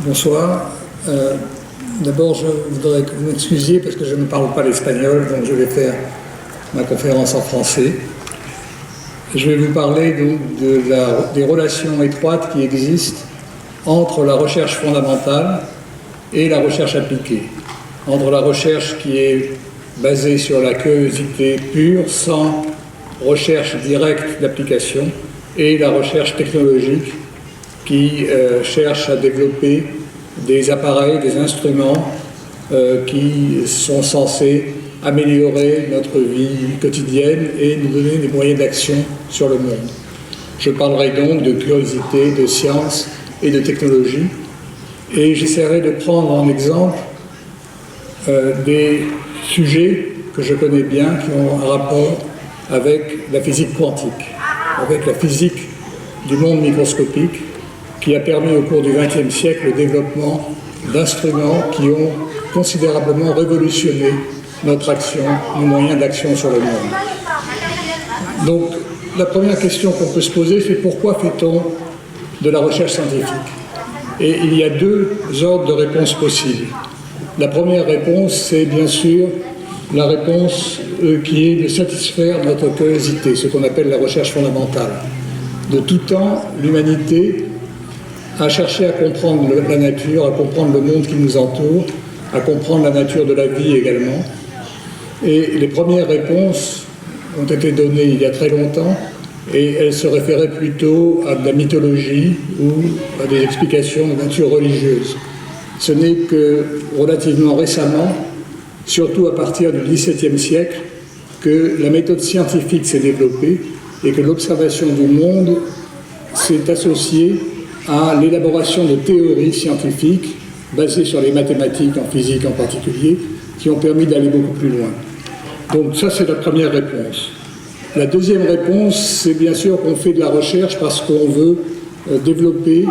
Bonsoir. D'abord, je voudrais que vous m'excusiez parce que je ne parle pas l'espagnol, donc je vais faire ma conférence en français. Je vais vous parler donc des relations étroites qui existent entre la recherche fondamentale et la recherche appliquée. Entre la recherche qui est basée sur la curiosité pure, sans recherche directe d'application, et la recherche technologique qui cherche à développer des appareils, des instruments qui sont censés améliorer notre vie quotidienne et nous donner des moyens d'action sur le monde. Je parlerai donc de curiosité, de science et de technologie, et j'essaierai de prendre en exemple des sujets que je connais bien, qui ont un rapport avec la physique quantique, avec la physique du monde microscopique, qui a permis au cours du XXe siècle le développement d'instruments qui ont considérablement révolutionné notre action, nos moyens d'action sur le monde. Donc, la première question qu'on peut se poser, c'est pourquoi fait-on de la recherche scientifique? Et il y a deux ordres de réponse possibles. La première réponse, c'est bien sûr la réponse qui est de satisfaire notre curiosité, ce qu'on appelle la recherche fondamentale. De tout temps, l'humanité a cherché à comprendre la nature, à comprendre le monde qui nous entoure, à comprendre la nature de la vie également. Et les premières réponses ont été données il y a très longtemps, et elles se référaient plutôt à de la mythologie ou à des explications de nature religieuse. Ce n'est que relativement récemment, surtout à partir du XVIIe siècle, que la méthode scientifique s'est développée et que l'observation du monde s'est associée à l'élaboration de théories scientifiques basées sur les mathématiques, en physique en particulier, qui ont permis d'aller beaucoup plus loin. Donc ça, c'est la première réponse. La deuxième réponse, c'est bien sûr qu'on fait de la recherche parce qu'on veut développer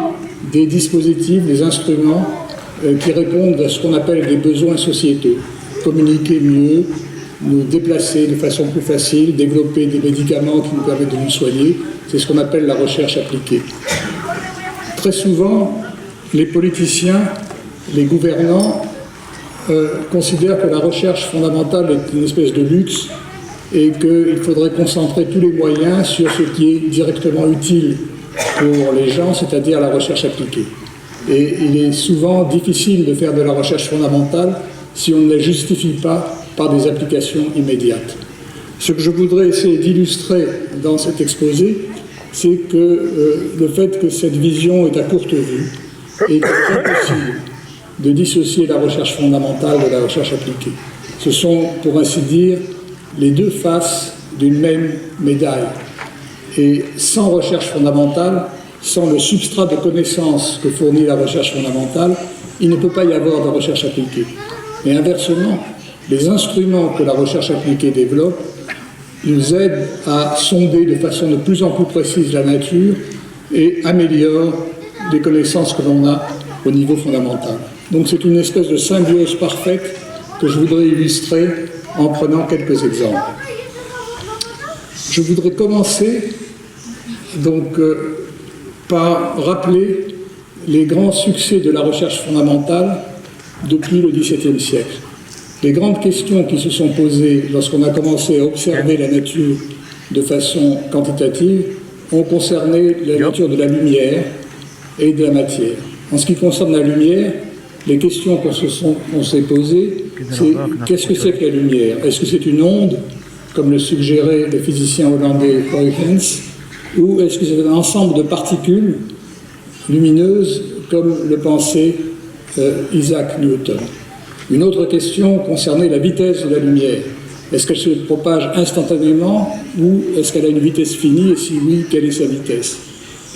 des dispositifs, des instruments qui répondent à ce qu'on appelle des besoins sociétaux. Communiquer mieux, nous déplacer de façon plus facile, développer des médicaments qui nous permettent de nous soigner, c'est ce qu'on appelle la recherche appliquée. Très souvent, les politiciens, les gouvernants considèrent que la recherche fondamentale est une espèce de luxe et qu'il faudrait concentrer tous les moyens sur ce qui est directement utile pour les gens, c'est-à-dire la recherche appliquée. Et il est souvent difficile de faire de la recherche fondamentale si on ne la justifie pas par des applications immédiates. Ce que je voudrais essayer d'illustrer dans cet exposé, c'est que le fait que cette vision est à courte vue et qu'il est impossible de dissocier la recherche fondamentale de la recherche appliquée. Ce sont, pour ainsi dire, les deux faces d'une même médaille. Et sans recherche fondamentale, sans le substrat de connaissances que fournit la recherche fondamentale, il ne peut pas y avoir de recherche appliquée. Et inversement, les instruments que la recherche appliquée développe nous aident à sonder de façon de plus en plus précise la nature et améliorent les connaissances que l'on a au niveau fondamental. Donc c'est une espèce de symbiose parfaite que je voudrais illustrer en prenant quelques exemples. Je voudrais commencer donc par rappeler les grands succès de la recherche fondamentale depuis le XVIIe siècle. Les grandes questions qui se sont posées lorsqu'on a commencé à observer la nature de façon quantitative ont concerné la nature de la lumière et de la matière. En ce qui concerne la lumière, les questions qu'on s'est posées, c'est qu'est-ce que c'est que la lumière? Est-ce que c'est une onde, comme le suggérait le physicien hollandais Huygens, ou est-ce que c'est un ensemble de particules lumineuses, comme le pensait Isaac Newton? Une autre question concernait la vitesse de la lumière. Est-ce qu'elle se propage instantanément ou est-ce qu'elle a une vitesse finie, et si oui, quelle est sa vitesse?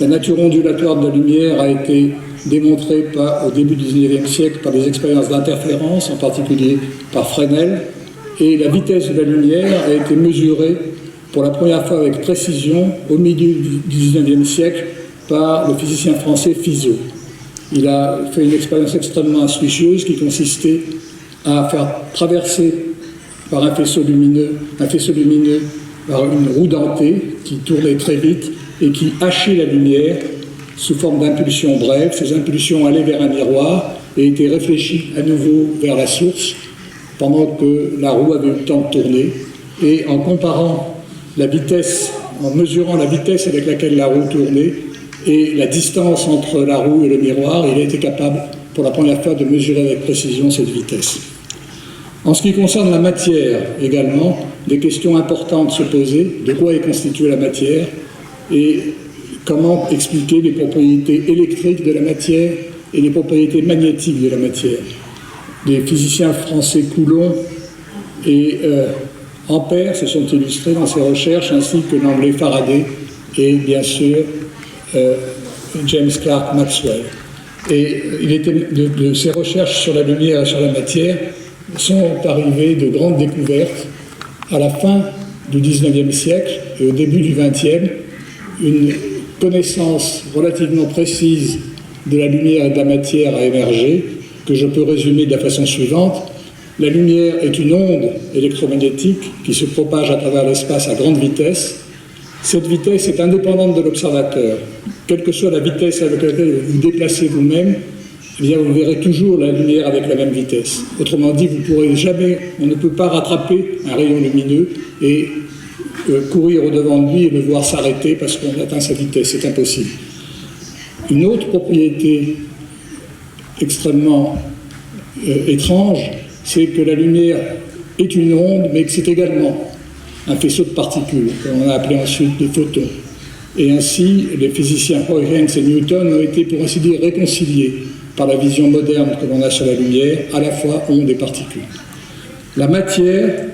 La nature ondulatoire de la lumière a été démontrée au début du XIXe siècle par des expériences d'interférence, en particulier par Fresnel, et la vitesse de la lumière a été mesurée pour la première fois avec précision au milieu du XIXe siècle par le physicien français Fizeau. Il a fait une expérience extrêmement astucieuse qui consistait à faire traverser par un faisceau lumineux par une roue dentée qui tournait très vite et qui hachait la lumière sous forme d'impulsions brèves. Ces impulsions allaient vers un miroir et étaient réfléchies à nouveau vers la source pendant que la roue avait eu le temps de tourner. Et en comparant la vitesse, en mesurant la vitesse avec laquelle la roue tournait et la distance entre la roue et le miroir, il a été capable pour la première fois de mesurer avec précision cette vitesse. En ce qui concerne la matière également, des questions importantes se posaient. De quoi est constituée la matière et comment expliquer les propriétés électriques de la matière et les propriétés magnétiques de la matière. Les physiciens français Coulomb et Ampère se sont illustrés dans ces recherches, ainsi que l'anglais Faraday et bien sûr James Clerk Maxwell. Et de ces recherches sur la lumière et sur la matière sont arrivées de grandes découvertes à la fin du XIXe siècle et au début du XXe. Une connaissance relativement précise de la lumière et de la matière a émergé, que je peux résumer de la façon suivante. La lumière est une onde électromagnétique qui se propage à travers l'espace à grande vitesse. Cette vitesse est indépendante de l'observateur. Quelle que soit la vitesse avec laquelle vous vous déplacez vous-même, eh bien vous verrez toujours la lumière avec la même vitesse. Autrement dit, vous pourrez jamais, on ne peut pas rattraper un rayon lumineux et courir au-devant de lui et le voir s'arrêter parce qu'on atteint sa vitesse. C'est impossible. Une autre propriété extrêmement étrange, c'est que la lumière est une onde, mais que c'est également un faisceau de particules, qu'on a appelé ensuite des photons. Et ainsi, les physiciens Huygens et Newton ont été, pour ainsi dire, réconciliés par la vision moderne que l'on a sur la lumière, à la fois onde et particules. La matière,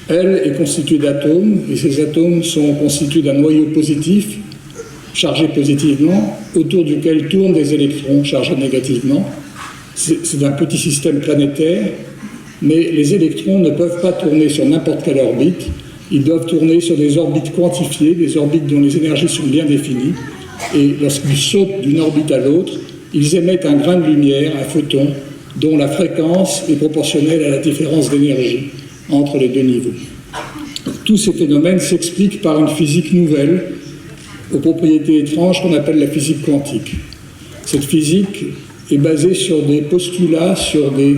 elle, est constituée d'atomes, et ces atomes sont constitués d'un noyau positif, chargé positivement, autour duquel tournent des électrons chargés négativement. C'est un petit système planétaire, mais les électrons ne peuvent pas tourner sur n'importe quelle orbite. Ils doivent tourner sur des orbites quantifiées, des orbites dont les énergies sont bien définies. Et lorsqu'ils sautent d'une orbite à l'autre, ils émettent un grain de lumière, un photon, dont la fréquence est proportionnelle à la différence d'énergie entre les deux niveaux. Tous ces phénomènes s'expliquent par une physique nouvelle, aux propriétés étranges qu'on appelle la physique quantique. Cette physique est basée sur des postulats, sur des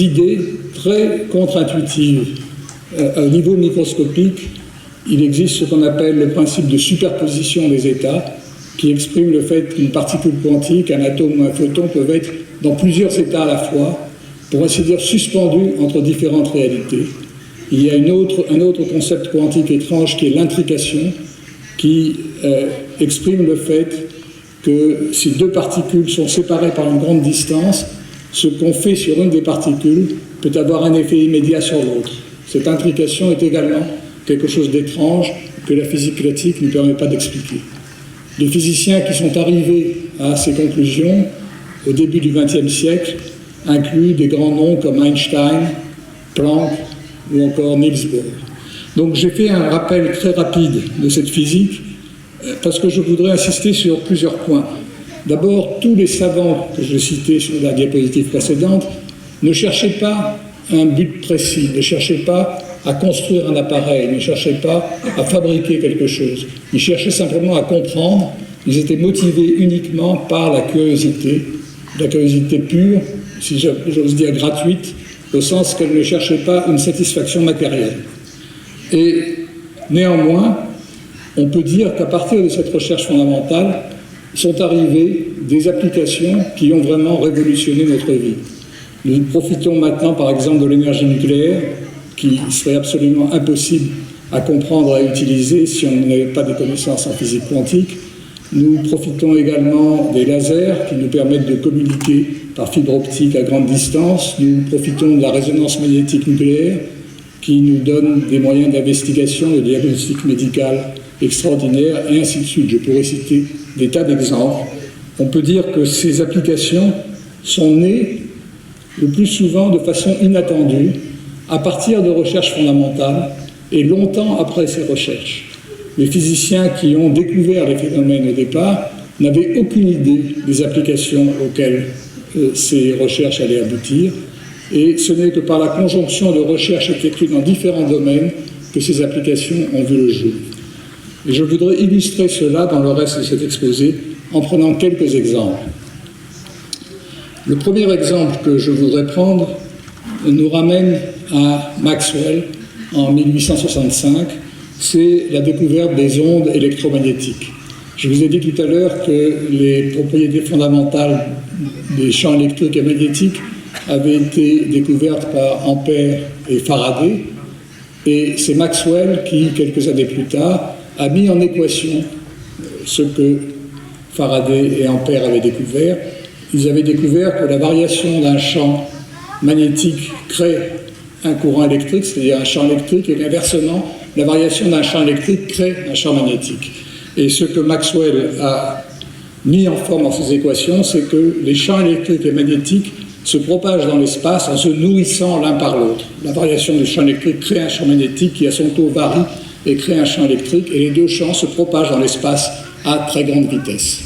idées très contre-intuitives. Au niveau microscopique, il existe ce qu'on appelle le principe de superposition des états, qui exprime le fait qu'une particule quantique, un atome ou un photon peuvent être dans plusieurs états à la fois, pour ainsi dire suspendus entre différentes réalités. Il y a un autre concept quantique étrange qui est l'intrication, qui exprime le fait que si deux particules sont séparées par une grande distance, ce qu'on fait sur une des particules peut avoir un effet immédiat sur l'autre. Cette intrication est également quelque chose d'étrange que la physique classique ne permet pas d'expliquer. Les physiciens qui sont arrivés à ces conclusions au début du XXe siècle incluent des grands noms comme Einstein, Planck ou encore Niels Bohr. Donc j'ai fait un rappel très rapide de cette physique parce que je voudrais insister sur plusieurs points. D'abord, tous les savants que je citais sur la diapositive précédente ne cherchaient pas un but précis, ne cherchaient pas à construire un appareil, ne cherchaient pas à fabriquer quelque chose. Ils cherchaient simplement à comprendre. Ils étaient motivés uniquement par la curiosité pure, si j'ose dire gratuite, au sens qu'elle ne cherchait pas une satisfaction matérielle. Et néanmoins, on peut dire qu'à partir de cette recherche fondamentale sont arrivées des applications qui ont vraiment révolutionné notre vie. Nous profitons maintenant, par exemple, de l'énergie nucléaire, qui serait absolument impossible à comprendre et à utiliser si on n'avait pas de connaissances en physique quantique. Nous profitons également des lasers qui nous permettent de communiquer par fibre optique à grande distance. Nous profitons de la résonance magnétique nucléaire qui nous donne des moyens d'investigation et de diagnostic médical extraordinaires, et ainsi de suite. Je pourrais citer des tas d'exemples. On peut dire que ces applications sont nées le plus souvent de façon inattendue, à partir de recherches fondamentales et longtemps après ces recherches. Les physiciens qui ont découvert les phénomènes au départ n'avaient aucune idée des applications auxquelles ces recherches allaient aboutir, et ce n'est que par la conjonction de recherches effectuées dans différents domaines que ces applications ont vu le jour. Et je voudrais illustrer cela dans le reste de cet exposé en prenant quelques exemples. Le premier exemple que je voudrais prendre nous ramène à Maxwell en 1865, c'est la découverte des ondes électromagnétiques. Je vous ai dit tout à l'heure que les propriétés fondamentales des champs électriques et magnétiques avaient été découvertes par Ampère et Faraday, et c'est Maxwell qui, quelques années plus tard, a mis en équation ce que Faraday et Ampère avaient découvert. Ils avaient découvert que la variation d'un champ magnétique crée un courant électrique, c'est-à-dire un champ électrique, et qu'inversement, la variation d'un champ électrique crée un champ magnétique. Et ce que Maxwell a mis en forme dans ces équations, c'est que les champs électriques et magnétiques se propagent dans l'espace en se nourrissant l'un par l'autre. La variation du champ électrique crée un champ magnétique qui, à son tour, varie et crée un champ électrique, et les deux champs se propagent dans l'espace à très grande vitesse.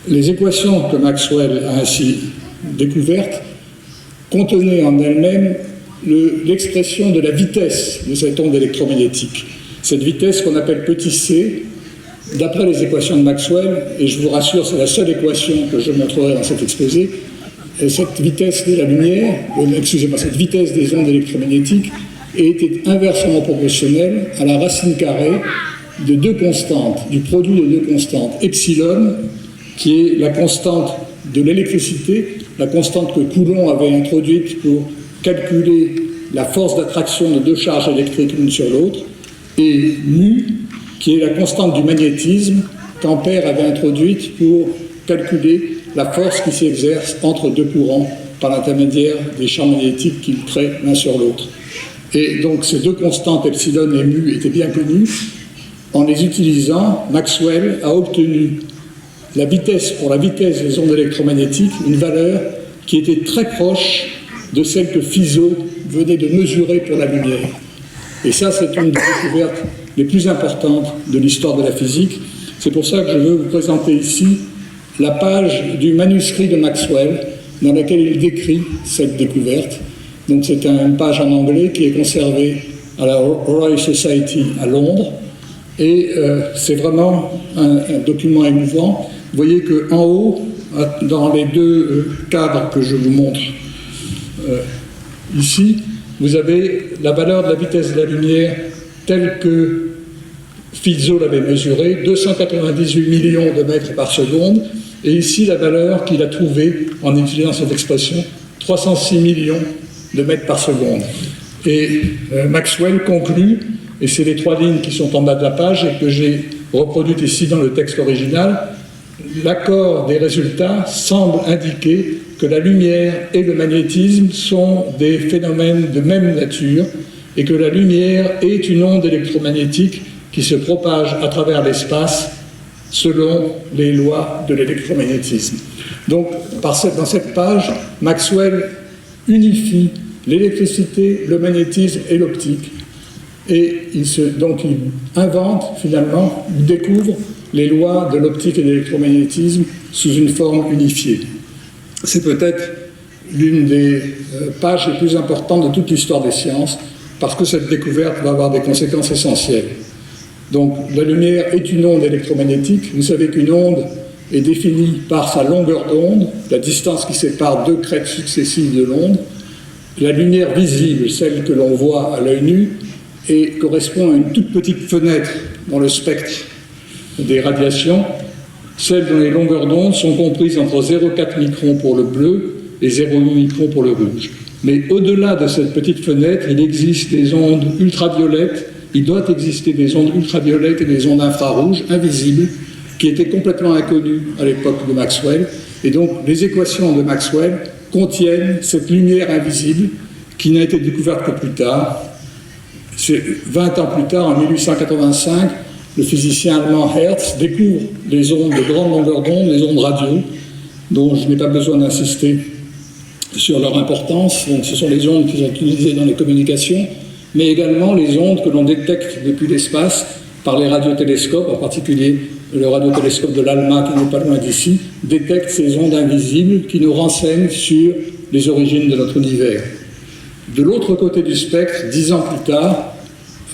Les équations que Maxwell a ainsi découvertes contenaient en elles-mêmes l'expression de la vitesse de cette onde électromagnétique. Cette vitesse qu'on appelle petit c, d'après les équations de Maxwell, et je vous rassure, c'est la seule équation que je montrerai dans cet exposé, cette vitesse de la lumière, cette vitesse des ondes électromagnétiques était inversement proportionnelle à la racine carrée de deux constantes, du produit de deux constantes, epsilon, qui est la constante de l'électricité, la constante que Coulomb avait introduite pour calculer la force d'attraction de deux charges électriques l'une sur l'autre, et mu, qui est la constante du magnétisme qu'Ampère avait introduite pour calculer la force qui s'exerce entre deux courants par l'intermédiaire des champs magnétiques qu'ils créent l'un sur l'autre. Et donc ces deux constantes, epsilon et mu, étaient bien connues. En les utilisant, Maxwell a obtenu la vitesse, pour la vitesse des ondes électromagnétiques, une valeur qui était très proche de celle que Fizeau venait de mesurer pour la lumière. Et ça, c'est une des découvertes les plus importantes de l'histoire de la physique. C'est pour ça que je veux vous présenter ici la page du manuscrit de Maxwell dans laquelle il décrit cette découverte. Donc c'est une page en anglais qui est conservée à la Royal Society à Londres, et c'est vraiment un document émouvant. Vous voyez qu'en haut, dans les deux cadres que je vous montre ici, vous avez la valeur de la vitesse de la lumière telle que Fizeau l'avait mesurée, 298 millions de mètres par seconde, et ici la valeur qu'il a trouvée en utilisant cette expression, 306 millions de mètres par seconde. Et Maxwell conclut, et c'est les trois lignes qui sont en bas de la page et que j'ai reproduites ici dans le texte original, l'accord des résultats semble indiquer que la lumière et le magnétisme sont des phénomènes de même nature et que la lumière est une onde électromagnétique qui se propage à travers l'espace selon les lois de l'électromagnétisme. Donc, dans cette page, Maxwell unifie l'électricité, le magnétisme et l'optique. Et donc il invente, finalement, il découvre les lois de l'optique et de l'électromagnétisme sous une forme unifiée. C'est peut-être l'une des pages les plus importantes de toute l'histoire des sciences, parce que cette découverte va avoir des conséquences essentielles. Donc, la lumière est une onde électromagnétique. Vous savez qu'une onde est définie par sa longueur d'onde, la distance qui sépare deux crêtes successives de l'onde. La lumière visible, celle que l'on voit à l'œil nu, correspond à une toute petite fenêtre dans le spectre des radiations. Celles dont les longueurs d'onde sont comprises entre 0,4 microns pour le bleu et 0,8 microns pour le rouge. Mais au-delà de cette petite fenêtre, il existe des ondes ultraviolettes. Il doit exister des ondes ultraviolettes et des ondes infrarouges invisibles qui étaient complètement inconnues à l'époque de Maxwell. Et donc, les équations de Maxwell contiennent cette lumière invisible qui n'a été découverte que plus tard. 20 ans plus tard, en 1885, le physicien allemand Hertz découvre les ondes de grande longueur d'onde, les ondes radio, dont je n'ai pas besoin d'insister sur leur importance. Donc, ce sont les ondes qui sont utilisées dans les communications, mais également les ondes que l'on détecte depuis l'espace par les radiotélescopes, en particulier le radiotélescope de l'ALMA, qui n'est pas loin d'ici, détecte ces ondes invisibles qui nous renseignent sur les origines de notre univers. De l'autre côté du spectre, 10 ans plus tard,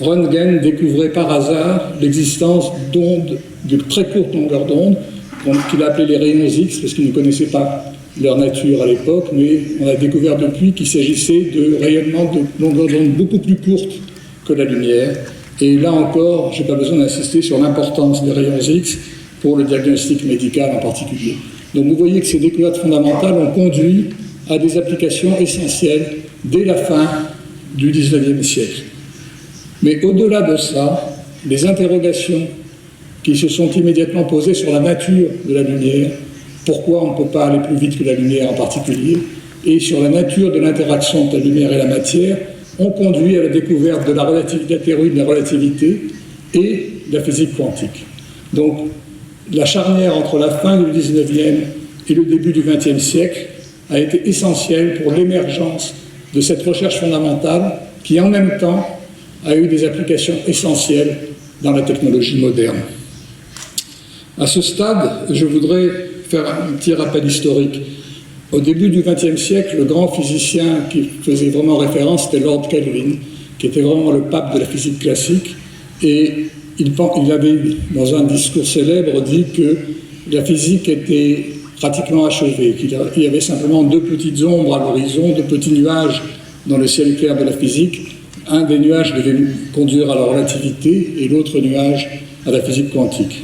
Röntgen découvrait par hasard l'existence d'ondes de très courte longueur d'onde, qu'il a appelés les rayons X, parce qu'il ne connaissait pas leur nature à l'époque, mais on a découvert depuis qu'il s'agissait de rayonnements de longueur d'onde beaucoup plus courte que la lumière. Et là encore, je n'ai pas besoin d'insister sur l'importance des rayons X pour le diagnostic médical en particulier. Donc vous voyez que ces découvertes fondamentales ont conduit à des applications essentielles dès la fin du XIXe siècle. Mais au-delà de ça, les interrogations qui se sont immédiatement posées sur la nature de la lumière, pourquoi on ne peut pas aller plus vite que la lumière en particulier, et sur la nature de l'interaction de la lumière et la matière, ont conduit à la découverte de la théorie de la relativité et de la physique quantique. Donc, la charnière entre la fin du XIXe et le début du XXe siècle a été essentielle pour l'émergence de cette recherche fondamentale qui, en même temps, a eu des applications essentielles dans la technologie moderne. À ce stade, je voudrais faire un petit rappel historique. Au début du XXe siècle, le grand physicien qui faisait vraiment référence, c'était Lord Kelvin, qui était vraiment le pape de la physique classique, et il avait, dans un discours célèbre, dit que la physique était pratiquement achevée, qu'il y avait simplement deux petites ombres à l'horizon, deux petits nuages dans le ciel clair de la physique. Un des nuages devait conduire à la relativité et l'autre nuage à la physique quantique.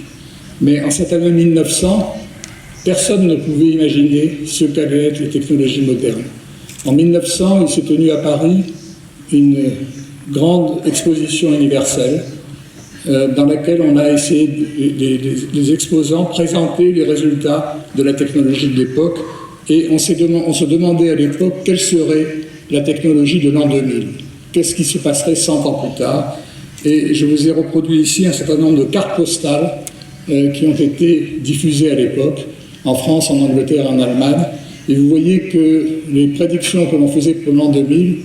Mais en cette année 1900, personne ne pouvait imaginer ce qu'allaient être les technologies modernes. En 1900, il s'est tenu à Paris une grande exposition universelle dans laquelle on a essayé, les exposants, présenter les résultats de la technologie de l'époque, et on se demandait à l'époque quelle serait la technologie de l'an 2000. Qu'est-ce qui se passerait 100 ans plus tard? Et je vous ai reproduit ici un certain nombre de cartes postales qui ont été diffusées à l'époque, en France, en Angleterre, en Allemagne, et vous voyez que les prédictions que l'on faisait pour l'an 2000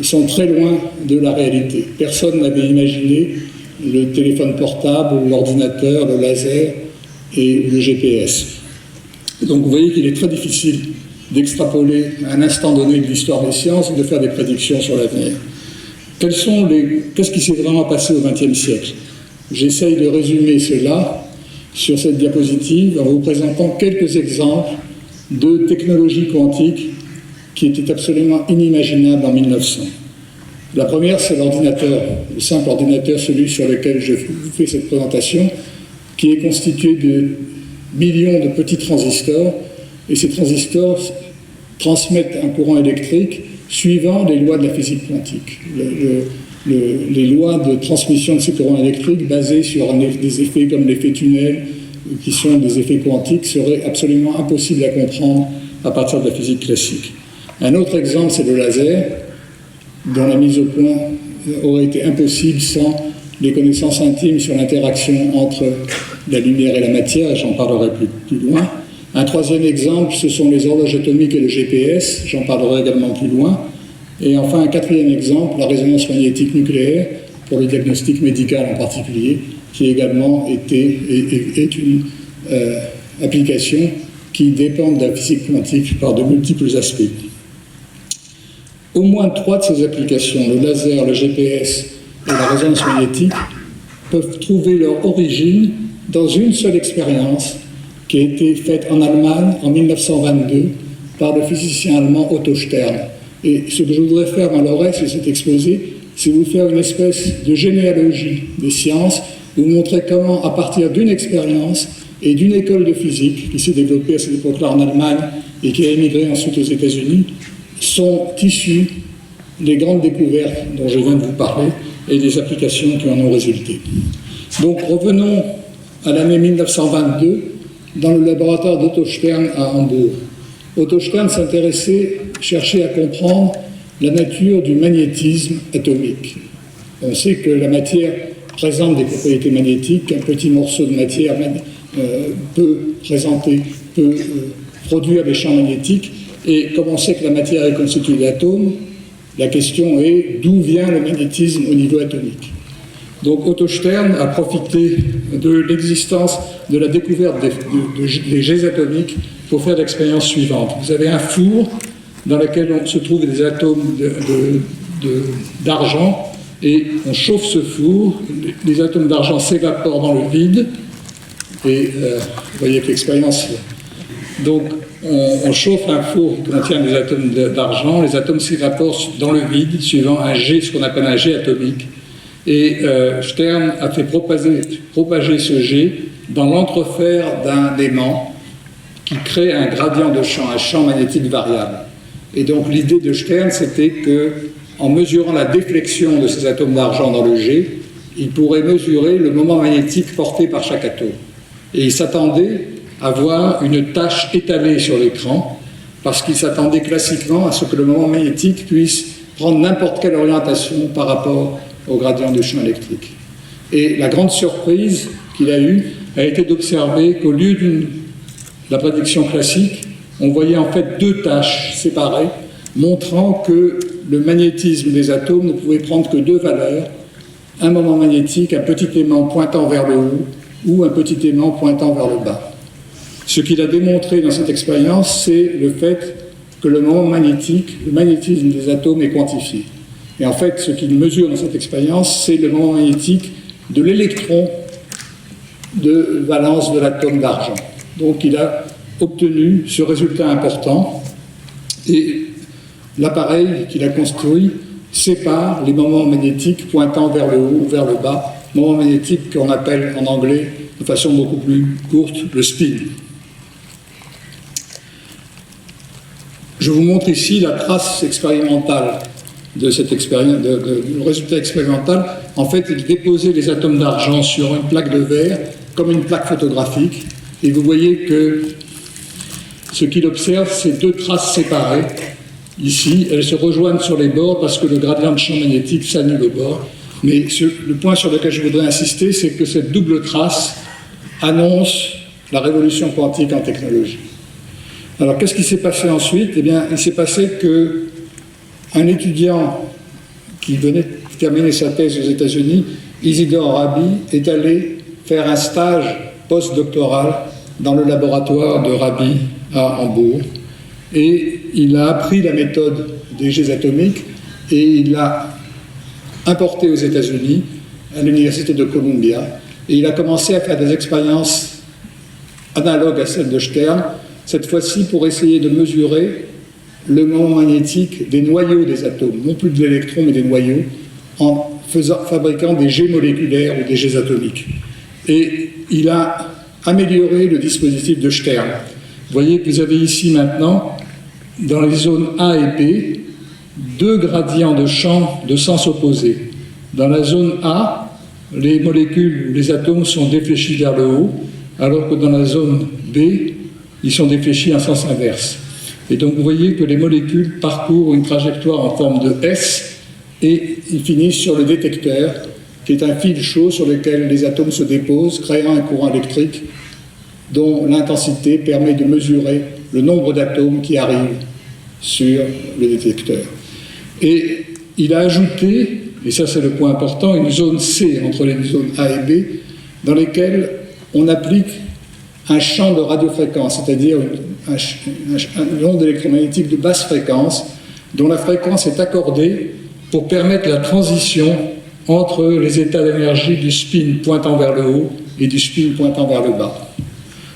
sont très loin de la réalité. Personne n'avait imaginé le téléphone portable, l'ordinateur, le laser et le GPS. Donc vous voyez qu'il est très difficile d'extrapoler à un instant donné de l'histoire des sciences et de faire des prédictions sur l'avenir. Qu'est-ce qui s'est vraiment passé au XXe siècle? J'essaye de résumer cela sur cette diapositive en vous présentant quelques exemples de technologies quantiques qui étaient absolument inimaginables en 1900. La première, c'est l'ordinateur, le simple ordinateur, celui sur lequel je vous fais cette présentation, qui est constitué de millions de petits transistors, et ces transistors transmettent un courant électrique suivant les lois de la physique quantique. Les lois de transmission de ces courants électriques basés sur des effets comme l'effet tunnel, qui sont des effets quantiques, seraient absolument impossibles à comprendre à partir de la physique classique. Un autre exemple, c'est le laser, dont la mise au point aurait été impossible sans les connaissances intimes sur l'interaction entre la lumière et la matière, et j'en parlerai plus loin. Un troisième exemple, ce sont les horloges atomiques et le GPS, j'en parlerai également plus loin. Et enfin, un quatrième exemple, la résonance magnétique nucléaire, pour le diagnostic médical en particulier, qui également est une application qui dépend de la physique quantique par de multiples aspects. Au moins 3 de ces applications, le laser, le GPS et la résonance magnétique, peuvent trouver leur origine dans une seule expérience qui a été faite en Allemagne en 1922 par le physicien allemand Otto Stern. Et ce que je voudrais faire dans le reste de cet exposé, c'est vous faire une espèce de généalogie des sciences, vous montrer comment, à partir d'une expérience et d'une école de physique qui s'est développée à cette époque-là en Allemagne et qui a émigré ensuite aux États-Unis, sont issues les grandes découvertes dont je viens de vous parler et des applications qui en ont résulté. Donc revenons à l'année 1922 dans le laboratoire d'Otto Stern à Hambourg. Otto Stern cherchait à comprendre la nature du magnétisme atomique. On sait que la matière présente des propriétés magnétiques, qu'un petit morceau de matière peut produire des champs magnétiques, et comme on sait que la matière est constituée d'atomes, la question est d'où vient le magnétisme au niveau atomique. Donc Otto Stern a profité de l'existence, de la découverte des jets atomiques pour faire l'expérience suivante. Vous avez un four dans lequel se trouvent des atomes d'argent, et on chauffe ce four, les atomes d'argent s'évaporent dans le vide, Et vous voyez que l'expérience... Donc, on chauffe un four qui contient des atomes d'argent. Les atomes s'évaporent dans le vide, suivant un jet, ce qu'on appelle un jet atomique. Et Stern a fait propager ce jet dans l'entrefer d'un aimant qui crée un gradient de champ, un champ magnétique variable. Et donc, l'idée de Stern, c'était que, en mesurant la déflexion de ces atomes d'argent dans le jet, il pourrait mesurer le moment magnétique porté par chaque atome. Et il s'attendait à voir une tache étalée sur l'écran, parce qu'il s'attendait classiquement à ce que le moment magnétique puisse prendre n'importe quelle orientation par rapport au gradient de champ électrique. Et la grande surprise qu'il a eue a été d'observer qu'au lieu de la prédiction classique, on voyait en fait deux taches séparées, montrant que le magnétisme des atomes ne pouvait prendre que deux valeurs, un moment magnétique, un petit aimant pointant vers le haut, ou un petit aimant pointant vers le bas. Ce qu'il a démontré dans cette expérience, c'est le fait que le moment magnétique, le magnétisme des atomes est quantifié. Et en fait, ce qu'il mesure dans cette expérience, c'est le moment magnétique de l'électron de valence de l'atome d'argent. Donc il a obtenu ce résultat important, et l'appareil qu'il a construit sépare les moments magnétiques pointant vers le haut ou vers le bas, moments magnétiques qu'on appelle en anglais, de façon beaucoup plus courte, le spin. Je vous montre ici la trace expérimentale de cette expérience, le résultat expérimental. En fait, il déposait les atomes d'argent sur une plaque de verre, comme une plaque photographique, et vous voyez que ce qu'il observe, c'est deux traces séparées. Ici, elles se rejoignent sur les bords parce que le gradient de champ magnétique s'annule au bord. Mais le point sur lequel je voudrais insister, c'est que cette double trace annonce la révolution quantique en technologie. Alors, qu'est-ce qui s'est passé ensuite? Eh bien, il s'est passé qu'un étudiant qui venait de terminer sa thèse aux États-Unis, Isidore Rabi, est allé faire un stage post-doctoral dans le laboratoire de Rabi à Hambourg. Et il a appris la méthode des jets atomiques et il l'a importé aux États-Unis, à l'université de Columbia. Et il a commencé à faire des expériences analogues à celles de Stern, cette fois-ci pour essayer de mesurer le moment magnétique des noyaux des atomes, non plus de l'électron, mais des noyaux, en fabriquant des jets moléculaires ou des jets atomiques. Et il a amélioré le dispositif de Stern. Vous voyez que vous avez ici maintenant, dans les zones A et B, deux gradients de champ de sens opposés. Dans la zone A, les molécules, les atomes sont défléchis vers le haut, alors que dans la zone B, ils sont défléchis en sens inverse. Et donc vous voyez que les molécules parcourent une trajectoire en forme de S et ils finissent sur le détecteur, qui est un fil chaud sur lequel les atomes se déposent, créant un courant électrique dont l'intensité permet de mesurer le nombre d'atomes qui arrivent sur le détecteur. Et il a ajouté, et ça c'est le point important, une zone C entre les zones A et B, dans lesquelles on applique un champ de radiofréquence, c'est-à-dire une onde électromagnétique de basse fréquence, dont la fréquence est accordée pour permettre la transition entre les états d'énergie du spin pointant vers le haut et du spin pointant vers le bas.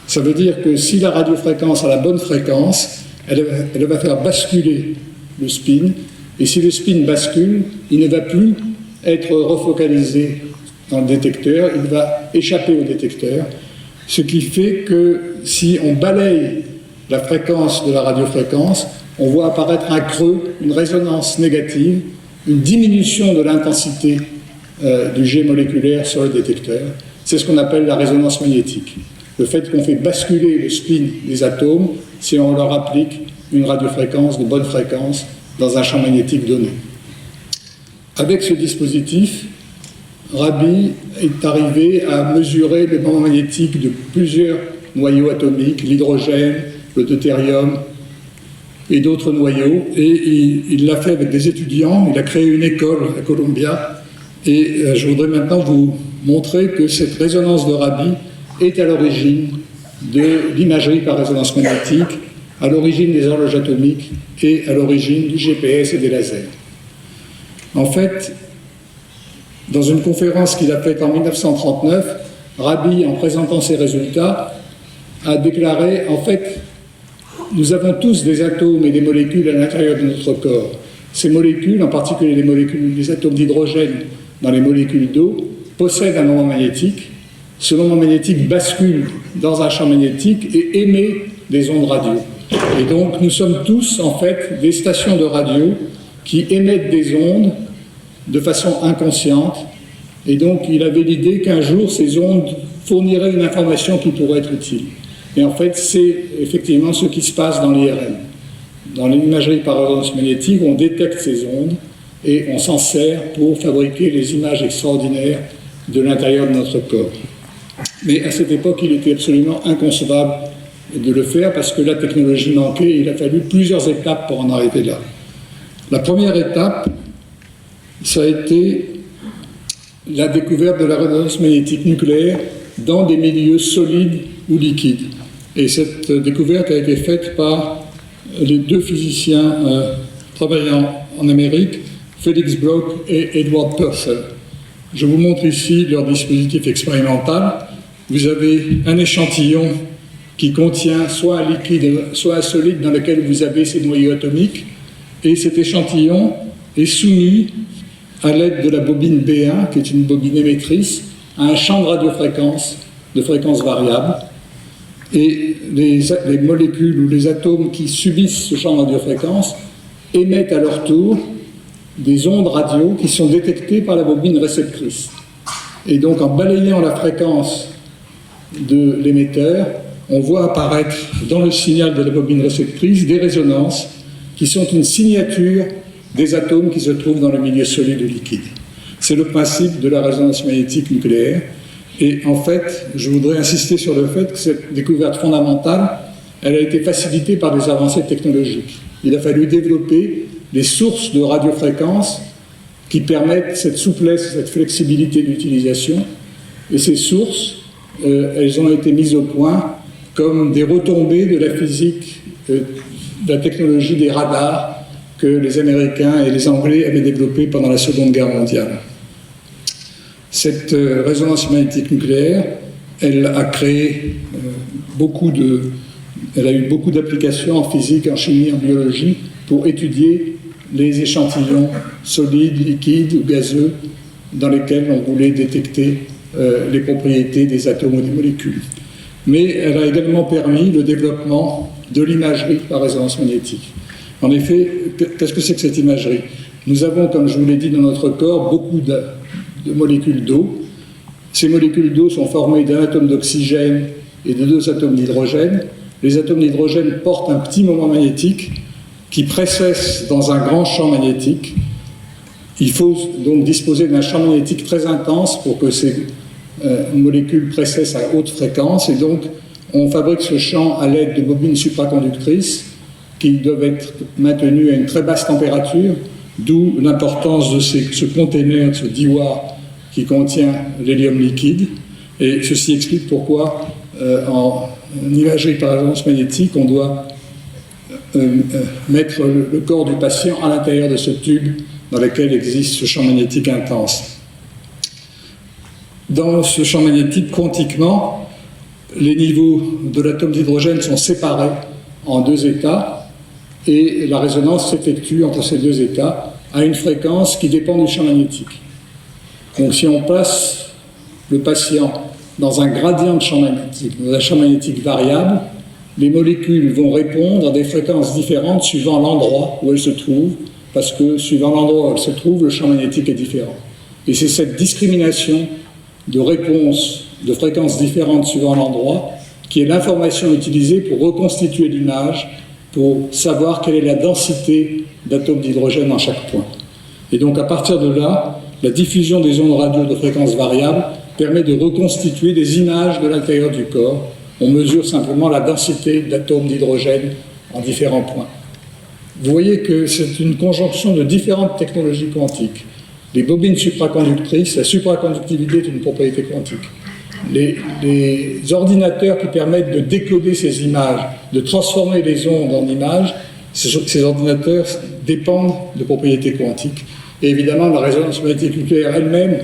Ça veut dire que si la radiofréquence a la bonne fréquence, elle va faire basculer le spin, et si le spin bascule, il ne va plus être refocalisé dans le détecteur, il va échapper au détecteur, ce qui fait que si on balaye la fréquence de la radiofréquence, on voit apparaître un creux, une résonance négative, une diminution de l'intensité du jet moléculaire sur le détecteur. C'est ce qu'on appelle la résonance magnétique. Le fait qu'on fait basculer le spin des atomes si on leur applique une radiofréquence de bonne fréquence dans un champ magnétique donné. Avec ce dispositif, Rabi est arrivé à mesurer le moment magnétique de plusieurs noyaux atomiques, l'hydrogène, le deutérium et d'autres noyaux, et il l'a fait avec des étudiants. Il a créé une école à Columbia, et je voudrais maintenant vous montrer que cette résonance de Rabi est à l'origine de l'imagerie par résonance magnétique, à l'origine des horloges atomiques et à l'origine du GPS et des lasers. En fait, dans une conférence qu'il a faite en 1939, Rabi, en présentant ses résultats, a déclaré, en fait, nous avons tous des atomes et des molécules à l'intérieur de notre corps. Ces molécules, en particulier les atomes d'hydrogène dans les molécules d'eau, possèdent un moment magnétique. Ce moment magnétique bascule dans un champ magnétique et émet des ondes radio. Et donc, nous sommes tous, en fait, des stations de radio qui émettent des ondes de façon inconsciente. Et donc, il avait l'idée qu'un jour, ces ondes fourniraient une information qui pourrait être utile. Et en fait, c'est effectivement ce qui se passe dans l'IRM. Dans l'imagerie par résonance magnétique, on détecte ces ondes et on s'en sert pour fabriquer les images extraordinaires de l'intérieur de notre corps. Mais à cette époque, il était absolument inconcevable de le faire parce que la technologie manquait et il a fallu plusieurs étapes pour en arriver là. La première étape, ça a été la découverte de la résonance magnétique nucléaire dans des milieux solides ou liquides. Et cette découverte a été faite par les deux physiciens travaillant en Amérique, Felix Bloch et Edward Purcell. Je vous montre ici leur dispositif expérimental. Vous avez un échantillon qui contient soit un liquide, soit un solide dans lequel vous avez ces noyaux atomiques, et cet échantillon est soumis à l'aide de la bobine B1, qui est une bobine émettrice, à un champ de radiofréquence de fréquence variable. Et les molécules ou les atomes qui subissent ce champ de radiofréquence émettent à leur tour des ondes radio qui sont détectées par la bobine réceptrice. Et donc, en balayant la fréquence de l'émetteur, on voit apparaître dans le signal de la bobine réceptrice des résonances qui sont une signature des atomes qui se trouvent dans le milieu solide ou liquide. C'est le principe de la résonance magnétique nucléaire. Et en fait, je voudrais insister sur le fait que cette découverte fondamentale, elle a été facilitée par des avancées technologiques. Il a fallu développer des sources de radiofréquences qui permettent cette souplesse, cette flexibilité d'utilisation. Et ces sources, elles ont été mises au point comme des retombées de la physique, de la technologie des radars que les Américains et les Anglais avaient développées pendant la Seconde Guerre mondiale. Cette résonance magnétique nucléaire, elle a créé elle a eu beaucoup d'applications en physique, en chimie, en biologie pour étudier les échantillons solides, liquides ou gazeux dans lesquels on voulait détecter les propriétés des atomes ou des molécules. Mais elle a également permis le développement de l'imagerie par résonance magnétique. En effet, qu'est-ce que c'est que cette imagerie? Nous avons, comme je vous l'ai dit, dans notre corps, beaucoup de molécules d'eau. Ces molécules d'eau sont formées d'un atome d'oxygène et de deux atomes d'hydrogène. Les atomes d'hydrogène portent un petit moment magnétique qui précesse dans un grand champ magnétique. Il faut donc disposer d'un champ magnétique très intense pour que ces molécules précessent à haute fréquence. Et donc, on fabrique ce champ à l'aide de bobines supraconductrices qui doivent être maintenues à une très basse température, d'où l'importance de ce container, de ce diwar qui contient l'hélium liquide. Et ceci explique pourquoi, en imagerie par résonance magnétique, on doit mettre le corps du patient à l'intérieur de ce tube dans lequel existe ce champ magnétique intense. Dans ce champ magnétique, quantiquement, les niveaux de l'atome d'hydrogène sont séparés en deux états et la résonance s'effectue entre ces deux états à une fréquence qui dépend du champ magnétique. Donc si on place le patient dans un gradient de champ magnétique, dans un champ magnétique variable, les molécules vont répondre à des fréquences différentes suivant l'endroit où elles se trouvent, parce que suivant l'endroit où elles se trouvent, le champ magnétique est différent. Et c'est cette discrimination de réponses de fréquences différentes suivant l'endroit qui est l'information utilisée pour reconstituer l'image, pour savoir quelle est la densité d'atomes d'hydrogène dans chaque point. Et donc à partir de là, la diffusion des ondes radio de fréquences variables permet de reconstituer des images de l'intérieur du corps. On mesure simplement la densité d'atomes d'hydrogène en différents points. Vous voyez que c'est une conjonction de différentes technologies quantiques. Les bobines supraconductrices, la supraconductivité est une propriété quantique. Les ordinateurs qui permettent de décoder ces images, de transformer les ondes en images, ces ordinateurs dépendent de propriétés quantiques. Et évidemment, la résonance magnétique nucléaire elle-même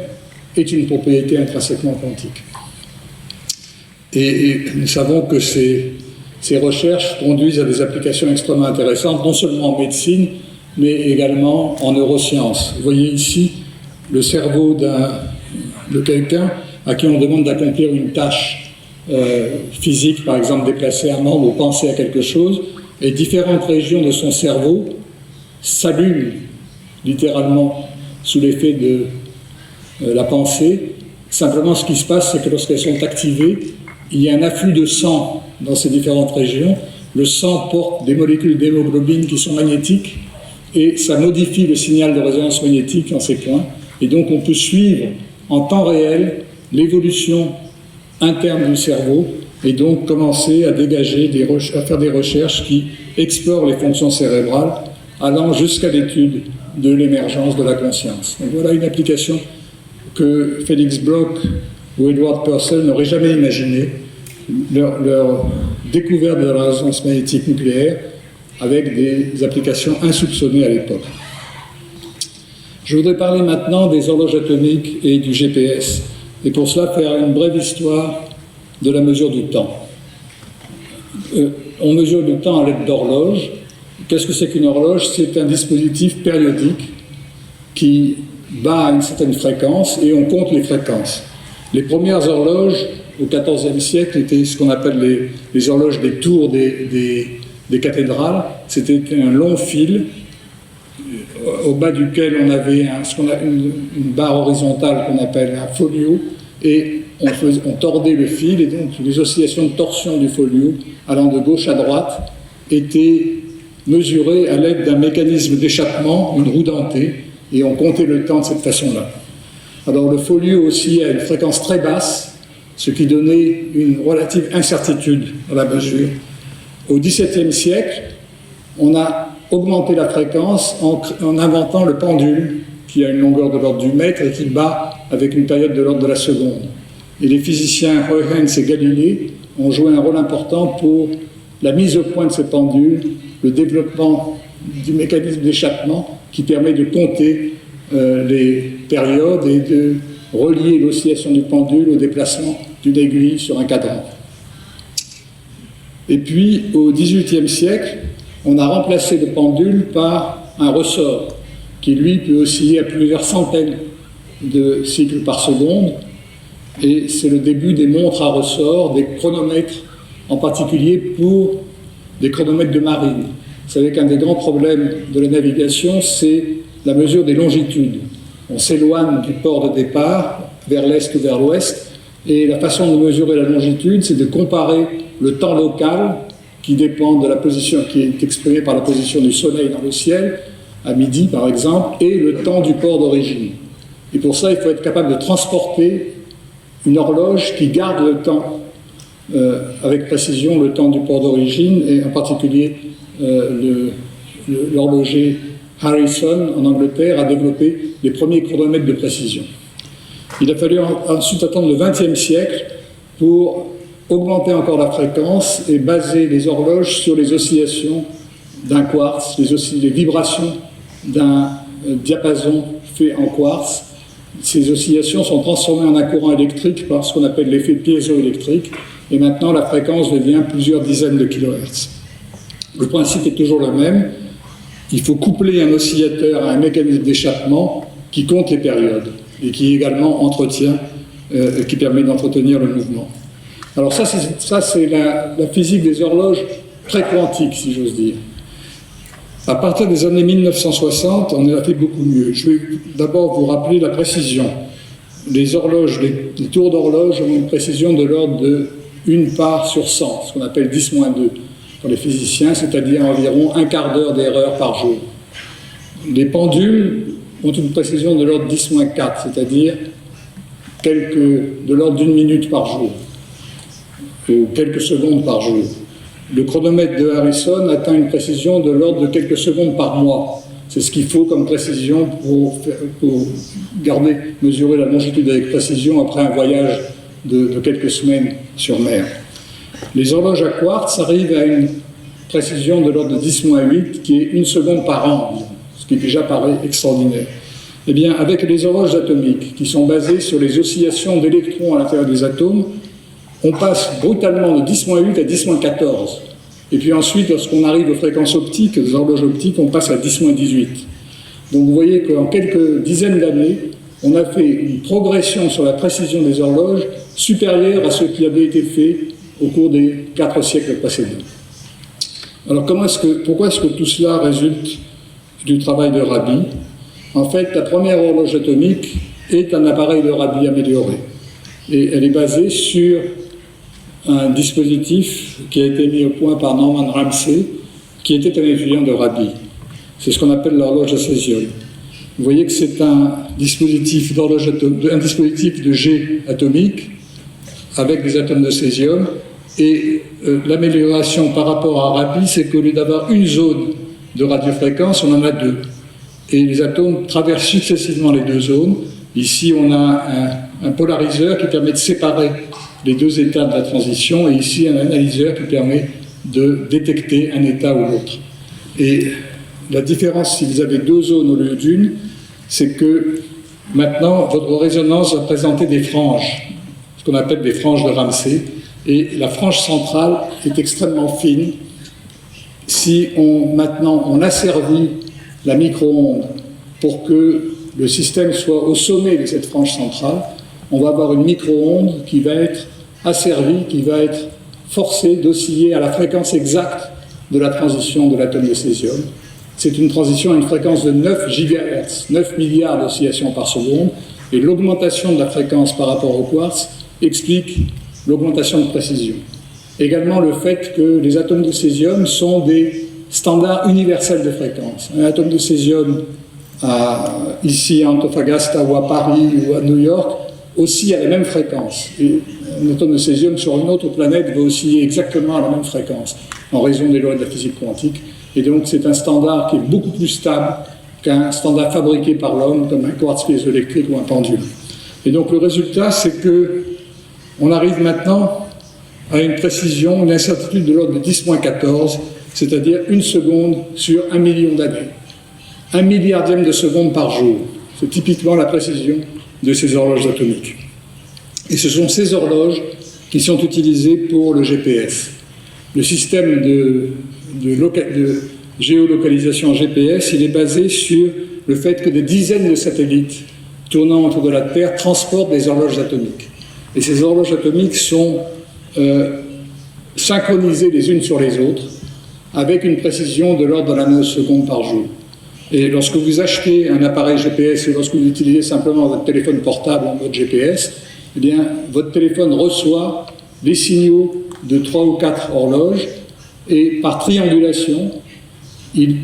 est une propriété intrinsèquement quantique. Et nous savons que ces recherches conduisent à des applications extrêmement intéressantes, non seulement en médecine, mais également en neurosciences. Vous voyez ici le cerveau de quelqu'un à qui on demande d'accomplir une tâche physique, par exemple déplacer un membre ou penser à quelque chose, et différentes régions de son cerveau s'allument littéralement sous l'effet de la pensée. Simplement, ce qui se passe, c'est que lorsqu'elles sont activées, il y a un afflux de sang dans ces différentes régions. Le sang porte des molécules d'hémoglobine qui sont magnétiques et ça modifie le signal de résonance magnétique dans ces points. Et donc, on peut suivre en temps réel l'évolution interne du cerveau et donc commencer à dégager, à faire des recherches qui explorent les fonctions cérébrales, allant jusqu'à l'étude de l'émergence de la conscience. Donc voilà une application que Félix Bloch ou Edward Purcell n'auraient jamais imaginé, leur découverte de la résonance magnétique nucléaire avec des applications insoupçonnées à l'époque. Je voudrais parler maintenant des horloges atomiques et du GPS, et pour cela faire une brève histoire de la mesure du temps. On mesure le temps à l'aide d'horloges. Qu'est-ce que c'est qu'une horloge? C'est un dispositif périodique qui bat à une certaine fréquence et on compte les fréquences. Les premières horloges au XIVe siècle étaient ce qu'on appelle les horloges des tours des cathédrales. C'était un long fil au bas duquel on avait une barre horizontale qu'on appelle un folio et on tordait le fil et donc les oscillations de torsion du folio allant de gauche à droite étaient mesurées à l'aide d'un mécanisme d'échappement, une roue dentée, et on comptait le temps de cette façon-là. Alors le folio oscillait à une fréquence très basse, ce qui donnait une relative incertitude dans la mesure. Au XVIIe siècle, on a augmenté la fréquence en inventant le pendule, qui a une longueur de l'ordre du mètre et qui bat avec une période de l'ordre de la seconde. Et les physiciens Huygens et Galilée ont joué un rôle important pour la mise au point de ces pendules, le développement du mécanisme d'échappement qui permet de compter les périodes et de relier l'oscillation du pendule au déplacement d'une aiguille sur un cadran. Et puis, au XVIIIe siècle, on a remplacé le pendule par un ressort qui, lui, peut osciller à plusieurs centaines de cycles par seconde. Et c'est le début des montres à ressort, des chronomètres, en particulier pour des chronomètres de marine. Vous savez qu'un des grands problèmes de la navigation, c'est la mesure des longitudes. On s'éloigne du port de départ, vers l'est ou vers l'ouest, et la façon de mesurer la longitude, c'est de comparer le temps local, qui dépend de la position, qui est exprimé par la position du soleil dans le ciel, à midi par exemple, et le temps du port d'origine. Et pour ça, il faut être capable de transporter une horloge qui garde le temps, avec précision, le temps du port d'origine, et en particulier l'horloger Harrison en Angleterre a développé les premiers chronomètres de précision. Il a fallu ensuite attendre le XXe siècle pour augmenter encore la fréquence et baser les horloges sur les oscillations d'un quartz, les vibrations d'un diapason fait en quartz. Ces oscillations sont transformées en un courant électrique par ce qu'on appelle l'effet piézoélectrique, et maintenant la fréquence devient plusieurs dizaines de kilohertz. Le principe est toujours le même. Il faut coupler un oscillateur à un mécanisme d'échappement qui compte les périodes et qui également qui permet d'entretenir le mouvement. Alors ça c'est la physique des horloges pré-quantiques, si j'ose dire. À partir des années 1960, on a fait beaucoup mieux. Je vais d'abord vous rappeler la précision. Les horloges, les tours d'horloge ont une précision de l'ordre de 1 part sur 100, ce qu'on appelle 10-2 pour les physiciens, c'est-à-dire environ un quart d'heure d'erreur par jour. Les pendules ont une précision de l'ordre 10-4, c'est-à-dire de l'ordre d'1 minute par jour, ou quelques secondes par jour. Le chronomètre de Harrison atteint une précision de l'ordre de quelques secondes par mois. C'est ce qu'il faut comme précision pour mesurer la longitude avec précision après un voyage de quelques semaines sur mer. Les horloges à quartz arrivent à une précision de l'ordre de 10-8, qui est 1 seconde par an, ce qui déjà paraît extraordinaire. Eh bien, avec les horloges atomiques, qui sont basées sur les oscillations d'électrons à l'intérieur des atomes, on passe brutalement de 10-8 à 10-14. Et puis ensuite, lorsqu'on arrive aux fréquences optiques, aux horloges optiques, on passe à 10-18. Donc vous voyez qu'en quelques dizaines d'années, on a fait une progression sur la précision des horloges supérieure à ce qui avait été fait au cours des 4 siècles précédents. Alors pourquoi est-ce que tout cela résulte du travail de Rabi? En fait, la première horloge atomique est un appareil de Rabi amélioré. Et elle est basée sur un dispositif qui a été mis au point par Norman Ramsey, qui était un étudiant de Rabi. C'est ce qu'on appelle l'horloge de césium. Vous voyez que c'est un dispositif de jet atomique avec des atomes de césium. Et l'amélioration par rapport à Rabi, c'est qu'au lieu d'avoir une zone de radiofréquence, on en a 2. Et les atomes traversent successivement les 2 zones. Ici, on a un polariseur qui permet de séparer les 2 états de la transition, et ici, un analyseur qui permet de détecter un état ou l'autre. Et la différence, si vous avez 2 zones au lieu d'une, c'est que maintenant, votre résonance va présenter des franges, ce qu'on appelle des franges de Ramsey. Et la frange centrale est extrêmement fine. Si maintenant on asservit la micro-onde pour que le système soit au sommet de cette frange centrale, on va avoir une micro-onde qui va être asservie, qui va être forcée d'osciller à la fréquence exacte de la transition de l'atome de césium. C'est une transition à une fréquence de 9 GHz, 9 milliards d'oscillations par seconde, et l'augmentation de la fréquence par rapport au quartz explique l'augmentation de précision. Également le fait que les atomes de césium sont des standards universels de fréquence. Un atome de césium ici à Antofagasta ou à Paris ou à New York oscille à la même fréquence. Et un atome de césium sur une autre planète va osciller exactement à la même fréquence en raison des lois de la physique quantique. Et donc c'est un standard qui est beaucoup plus stable qu'un standard fabriqué par l'homme comme un quartz piézoélectrique ou un pendule. Et donc le résultat, c'est que on arrive maintenant à une précision, une incertitude de l'ordre de 10-14, c'est-à-dire 1 seconde sur 1 million d'années. 1 milliardième de seconde par jour. C'est typiquement la précision de ces horloges atomiques. Et ce sont ces horloges qui sont utilisées pour le GPS. Le système de géolocalisation GPS, il est basé sur le fait que des dizaines de satellites tournant autour de la Terre transportent des horloges atomiques. Et ces horloges atomiques sont synchronisées les unes sur les autres avec une précision de l'ordre de la nanoseconde par jour. Et lorsque vous achetez un appareil GPS ou lorsque vous utilisez simplement votre téléphone portable en mode GPS, eh bien, votre téléphone reçoit des signaux de 3 ou 4 horloges et par triangulation, il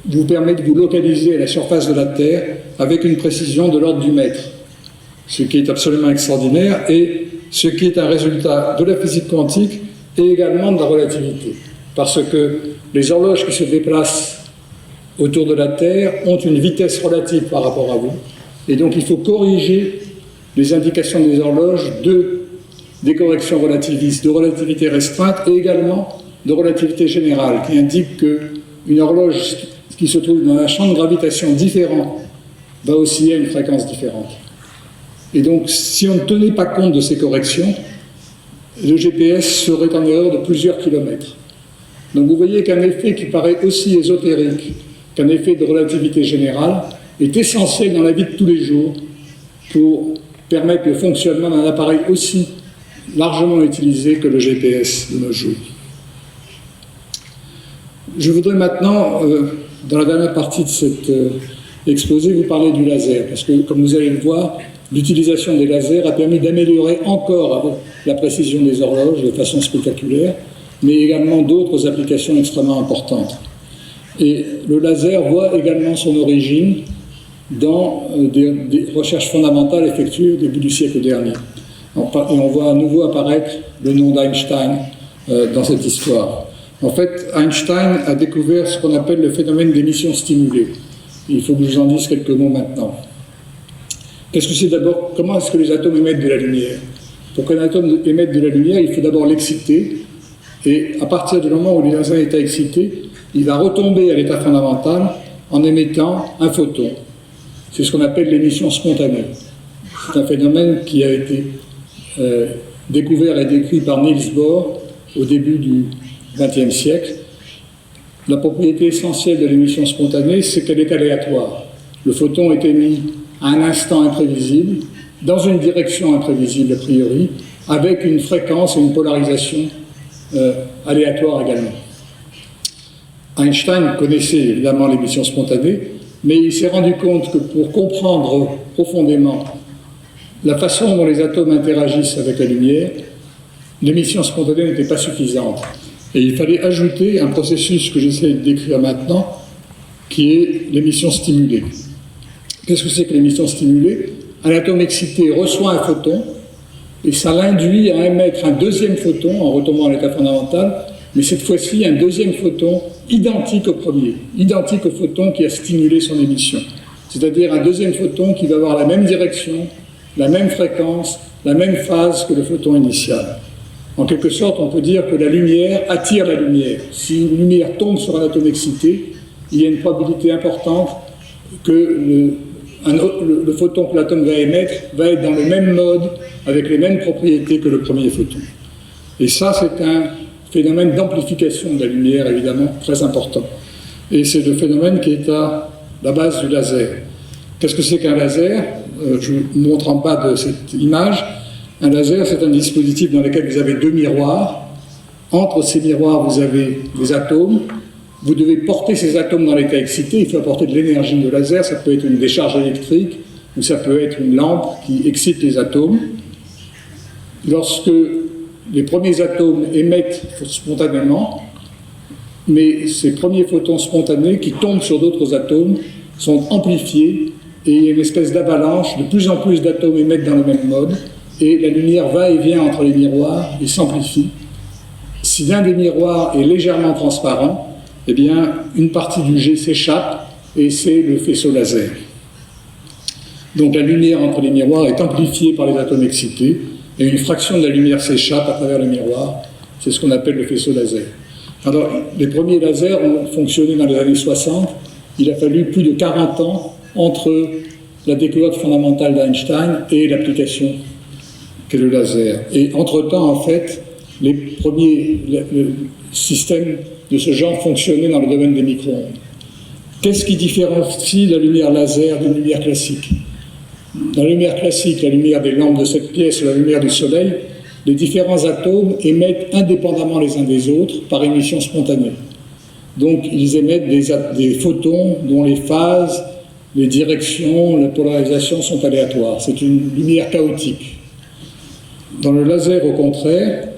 vous permet de vous localiser à la surface de la Terre avec une précision de l'ordre du mètre. Ce qui est absolument extraordinaire et ce qui est un résultat de la physique quantique et également de la relativité. Parce que les horloges qui se déplacent autour de la Terre ont une vitesse relative par rapport à vous. Et donc il faut corriger les indications des horloges des corrections relativistes, de relativité restreinte et également de relativité générale, qui indique qu'une horloge qui se trouve dans un champ de gravitation différent va osciller à une fréquence différente. Et donc, si on ne tenait pas compte de ces corrections, le GPS serait en erreur de plusieurs kilomètres. Donc vous voyez qu'un effet qui paraît aussi ésotérique qu'un effet de relativité générale est essentiel dans la vie de tous les jours pour permettre le fonctionnement d'un appareil aussi largement utilisé que le GPS de nos jours. Je voudrais maintenant, dans la dernière partie de cet exposé, vous parler du laser, parce que, comme vous allez le voir, l'utilisation des lasers a permis d'améliorer encore la précision des horloges de façon spectaculaire, mais également d'autres applications extrêmement importantes. Et le laser voit également son origine dans des recherches fondamentales effectuées au début du siècle dernier. Et on voit à nouveau apparaître le nom d'Einstein dans cette histoire. En fait, Einstein a découvert ce qu'on appelle le phénomène d'émission stimulée. Il faut que je vous en dise quelques mots maintenant. Qu'est-ce que c'est d'abord? Comment est-ce que les atomes émettent de la lumière? Pour qu'un atome émette de la lumière, il faut d'abord l'exciter. Et à partir du moment où il est dans un état excité, il va retomber à l'état fondamental en émettant un photon. C'est ce qu'on appelle l'émission spontanée. C'est un phénomène qui a été découvert et décrit par Niels Bohr au début du XXe siècle. La propriété essentielle de l'émission spontanée, c'est qu'elle est aléatoire. Le photon est émis à un instant imprévisible, dans une direction imprévisible a priori, avec une fréquence et une polarisation aléatoire également. Einstein connaissait évidemment l'émission spontanée, mais il s'est rendu compte que pour comprendre profondément la façon dont les atomes interagissent avec la lumière, l'émission spontanée n'était pas suffisante. Et il fallait ajouter un processus que j'essaie de décrire maintenant, qui est l'émission stimulée. Qu'est-ce que c'est que l'émission stimulée? Un atome excité reçoit un photon, et ça l'induit à émettre un deuxième photon en retombant à l'état fondamental, mais cette fois-ci un deuxième photon identique au premier, identique au photon qui a stimulé son émission. C'est-à-dire un deuxième photon qui va avoir la même direction, la même fréquence, la même phase que le photon initial. En quelque sorte, on peut dire que la lumière attire la lumière. Si une lumière tombe sur un atome excité, il y a une probabilité importante que le photon que l'atome va émettre va être dans le même mode, avec les mêmes propriétés que le premier photon. Et ça, c'est un phénomène d'amplification de la lumière, évidemment, très important. Et c'est le phénomène qui est à la base du laser. Qu'est-ce que c'est qu'un laser? Je vous montre en bas de cette image. Un laser, c'est un dispositif dans lequel vous avez deux miroirs. Entre ces miroirs, vous avez des atomes. Vous devez porter ces atomes dans l'état excité. Il faut apporter de l'énergie de laser. Ça peut être une décharge électrique ou ça peut être une lampe qui excite les atomes. Lorsque les premiers atomes émettent spontanément, mais ces premiers photons spontanés qui tombent sur d'autres atomes sont amplifiés et il y a une espèce d'avalanche. De plus en plus d'atomes émettent dans le même mode. Et la lumière va et vient entre les miroirs et s'amplifie. Si l'un des miroirs est légèrement transparent, eh bien, une partie du jet s'échappe et c'est le faisceau laser. Donc la lumière entre les miroirs est amplifiée par les atomes excités et une fraction de la lumière s'échappe à travers le miroir. C'est ce qu'on appelle le faisceau laser. Alors, les premiers lasers ont fonctionné dans les années 60. Il a fallu plus de 40 ans entre la découverte fondamentale d'Einstein et l'application qu'est le laser. Et entre-temps, en fait, les premiers systèmes de ce genre fonctionnaient dans le domaine des micro-ondes. Qu'est-ce qui différencie la lumière laser d'une lumière classique? Dans la lumière classique, la lumière des lampes de cette pièce ou la lumière du soleil, les différents atomes émettent indépendamment les uns des autres par émission spontanée. Donc, ils émettent des photons dont les phases, les directions, la polarisation sont aléatoires. C'est une lumière chaotique. Dans le laser, au contraire,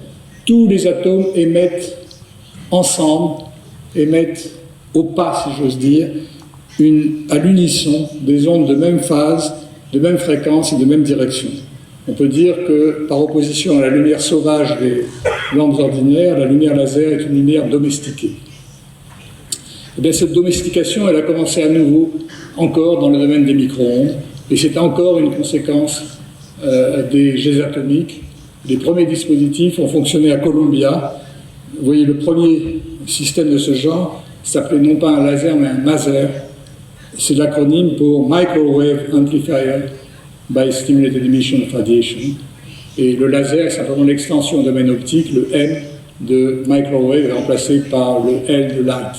tous les atomes émettent ensemble, émettent au pas, si j'ose dire, à l'unisson des ondes de même phase, de même fréquence et de même direction. On peut dire que, par opposition à la lumière sauvage des lampes ordinaires, la lumière laser est une lumière domestiquée. Et bien, cette domestication, elle a commencé à nouveau, encore dans le domaine des micro-ondes, et c'est encore une conséquence des jets atomiques. Les premiers dispositifs ont fonctionné à Columbia. Vous voyez, le premier système de ce genre s'appelait non pas un laser, mais un maser. C'est l'acronyme pour Microwave Amplifier by Stimulated Emission of Radiation. Et le laser est simplement l'extension au domaine optique. Le M de microwave est remplacé par le L de light.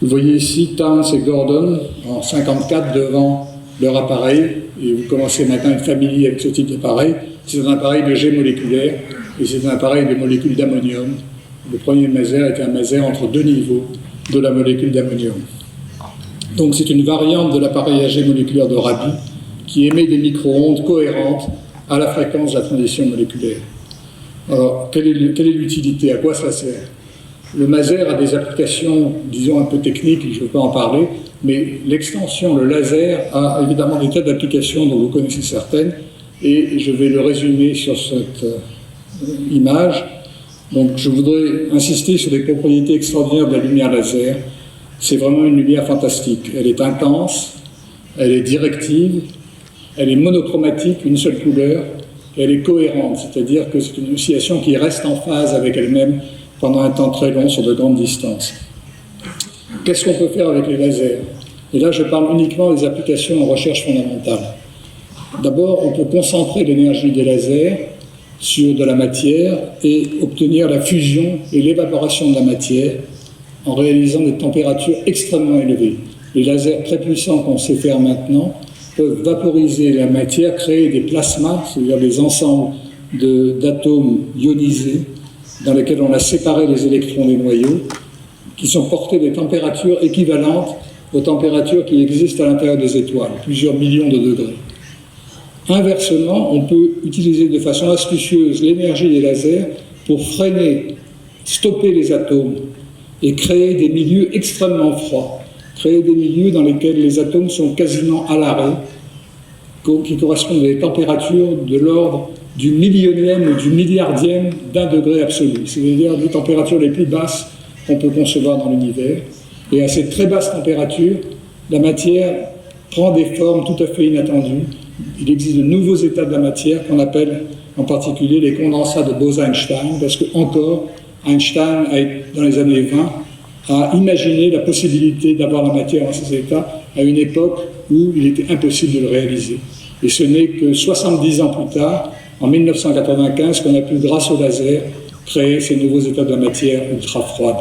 Vous voyez ici Towns et Gordon en 1954 devant leur appareil, et vous commencez maintenant à être familier avec ce type d'appareil. C'est un appareil de jet moléculaire, et c'est un appareil de molécules d'ammonium. Le premier maser était un maser entre deux niveaux de la molécule d'ammonium. Donc c'est une variante de l'appareil à jet moléculaire de Rabi qui émet des micro-ondes cohérentes à la fréquence de la transition moléculaire. Alors, quelle est l'utilité? À quoi ça sert? Le maser a des applications, disons, un peu techniques, je ne veux pas en parler, mais l'extension, le laser, a évidemment des tas d'applications dont vous connaissez certaines, et je vais le résumer sur cette image. Donc, je voudrais insister sur les propriétés extraordinaires de la lumière laser. C'est vraiment une lumière fantastique. Elle est intense, elle est directive, elle est monochromatique, une seule couleur, et elle est cohérente, c'est-à-dire que c'est une oscillation qui reste en phase avec elle-même pendant un temps très long sur de grandes distances. Qu'est-ce qu'on peut faire avec les lasers? Et là, je parle uniquement des applications en recherche fondamentale. D'abord, on peut concentrer l'énergie des lasers sur de la matière et obtenir la fusion et l'évaporation de la matière en réalisant des températures extrêmement élevées. Les lasers très puissants qu'on sait faire maintenant peuvent vaporiser la matière, créer des plasmas, c'est-à-dire des ensembles d'atomes ionisés dans lesquels on a séparé les électrons des noyaux, qui sont portés des températures équivalentes aux températures qui existent à l'intérieur des étoiles, plusieurs millions de degrés. Inversement, on peut utiliser de façon astucieuse l'énergie des lasers pour freiner, stopper les atomes et créer des milieux extrêmement froids, créer des milieux dans lesquels les atomes sont quasiment à l'arrêt, qui correspondent à des températures de l'ordre du millionième ou du milliardième d'un degré absolu, c'est-à-dire des températures les plus basses qu'on peut concevoir dans l'univers. Et à ces très basses températures, la matière prend des formes tout à fait inattendues. Il existe de nouveaux états de la matière qu'on appelle en particulier les condensats de Bose-Einstein, parce que encore Einstein, dans les années 20, a imaginé la possibilité d'avoir la matière dans ces états à une époque où il était impossible de le réaliser. Et ce n'est que 70 ans plus tard, en 1995, qu'on a pu, grâce au laser, créer ces nouveaux états de la matière ultra froide.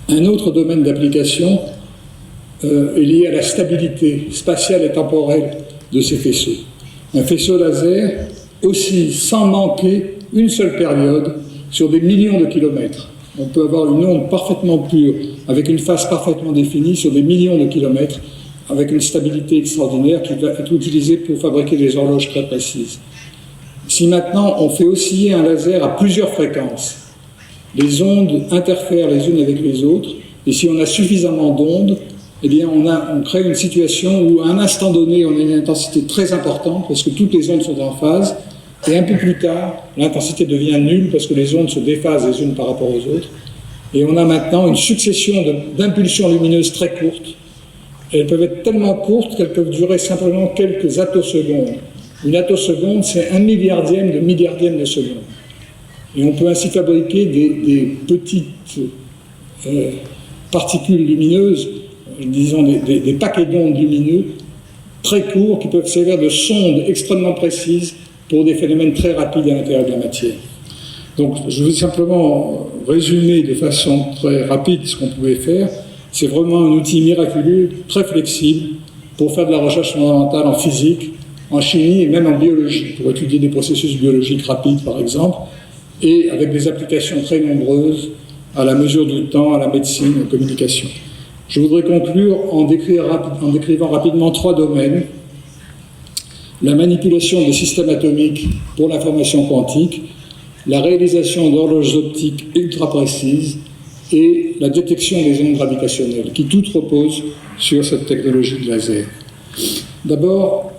Un autre domaine d'application est lié à la stabilité spatiale et temporelle de ces faisceaux. Un faisceau laser oscille sans manquer une seule période sur des millions de kilomètres. On peut avoir une onde parfaitement pure, avec une phase parfaitement définie sur des millions de kilomètres, avec une stabilité extraordinaire qui va être utilisée pour fabriquer des horloges très précises. Si maintenant on fait osciller un laser à plusieurs fréquences, les ondes interfèrent les unes avec les autres, et si on a suffisamment d'ondes, eh bien on crée une situation où à un instant donné on a une intensité très importante parce que toutes les ondes sont en phase, et un peu plus tard l'intensité devient nulle parce que les ondes se déphasent les unes par rapport aux autres, et on a maintenant une succession d'impulsions lumineuses très courtes. Elles peuvent être tellement courtes qu'elles peuvent durer simplement quelques attosecondes. Une attoseconde, c'est un milliardième de seconde. Et on peut ainsi fabriquer des petites particules lumineuses, disons des paquets d'ondes lumineux très courts qui peuvent servir de sondes extrêmement précises pour des phénomènes très rapides à l'intérieur de la matière. Donc je vais simplement résumer de façon très rapide ce qu'on pouvait faire. C'est vraiment un outil miraculeux, très flexible, pour faire de la recherche fondamentale en physique, en chimie et même en biologie, pour étudier des processus biologiques rapides par exemple, et avec des applications très nombreuses à la mesure du temps, à la médecine, aux communications. Je voudrais conclure en décrivant rapidement 3 domaines. La manipulation des systèmes atomiques pour l'information quantique, la réalisation d'horloges optiques ultra précises et la détection des ondes gravitationnelles, qui toutes reposent sur cette technologie de laser. D'abord,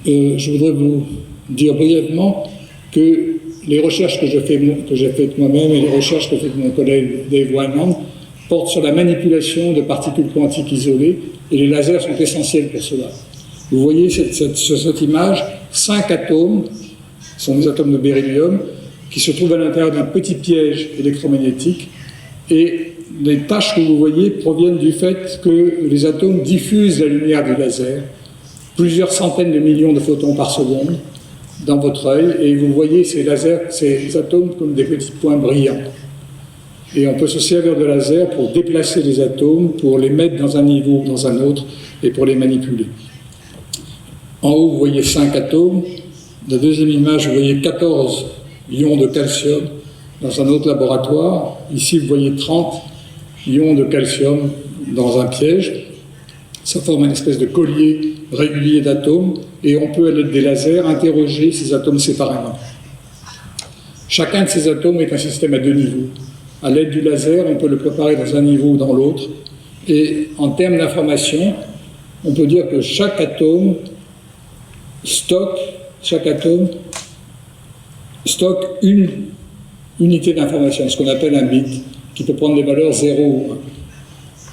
je voudrais vous dire brièvement que les recherches que j'ai faites moi-même et les recherches que fait mon collègue Dave Wyman portent sur la manipulation de particules quantiques isolées, et les lasers sont essentiels pour cela. Vous voyez sur cette image 5 atomes, ce sont des atomes de beryllium, qui se trouvent à l'intérieur d'un petit piège électromagnétique, et les taches que vous voyez proviennent du fait que les atomes diffusent la lumière du laser, plusieurs centaines de millions de photons par seconde, dans votre œil, et vous voyez ces atomes comme des petits points brillants. Et on peut se servir de laser pour déplacer les atomes, pour les mettre dans un niveau ou dans un autre, et pour les manipuler. En haut, vous voyez 5 atomes. La deuxième image, vous voyez 14 ions de calcium dans un autre laboratoire. Ici, vous voyez 30 ions de calcium dans un piège. Ça forme une espèce de collier régulier d'atomes, et on peut, à l'aide des lasers, interroger ces atomes séparément. Chacun de ces atomes est un système à 2 niveaux. À l'aide du laser, on peut le préparer dans un niveau ou dans l'autre. Et en termes d'information, on peut dire que chaque atome stocke une unité d'information, ce qu'on appelle un bit, qui peut prendre des valeurs 0 ou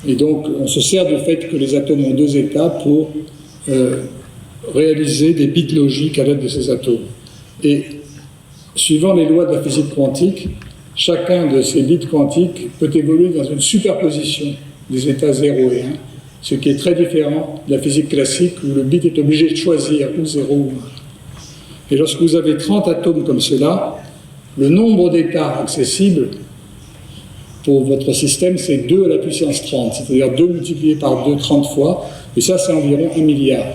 1. Et donc, on se sert du fait que les atomes ont 2 états pour réaliser des bits logiques à l'aide de ces atomes. Et suivant les lois de la physique quantique, chacun de ces bits quantiques peut évoluer dans une superposition des états 0 et 1, ce qui est très différent de la physique classique où le bit est obligé de choisir ou 0 ou Et lorsque vous avez 30 atomes comme cela, le nombre d'états accessibles pour votre système, c'est 2 à la puissance 30, c'est-à-dire 2 multiplié par 2, 30 fois, et ça, c'est environ 1 milliard.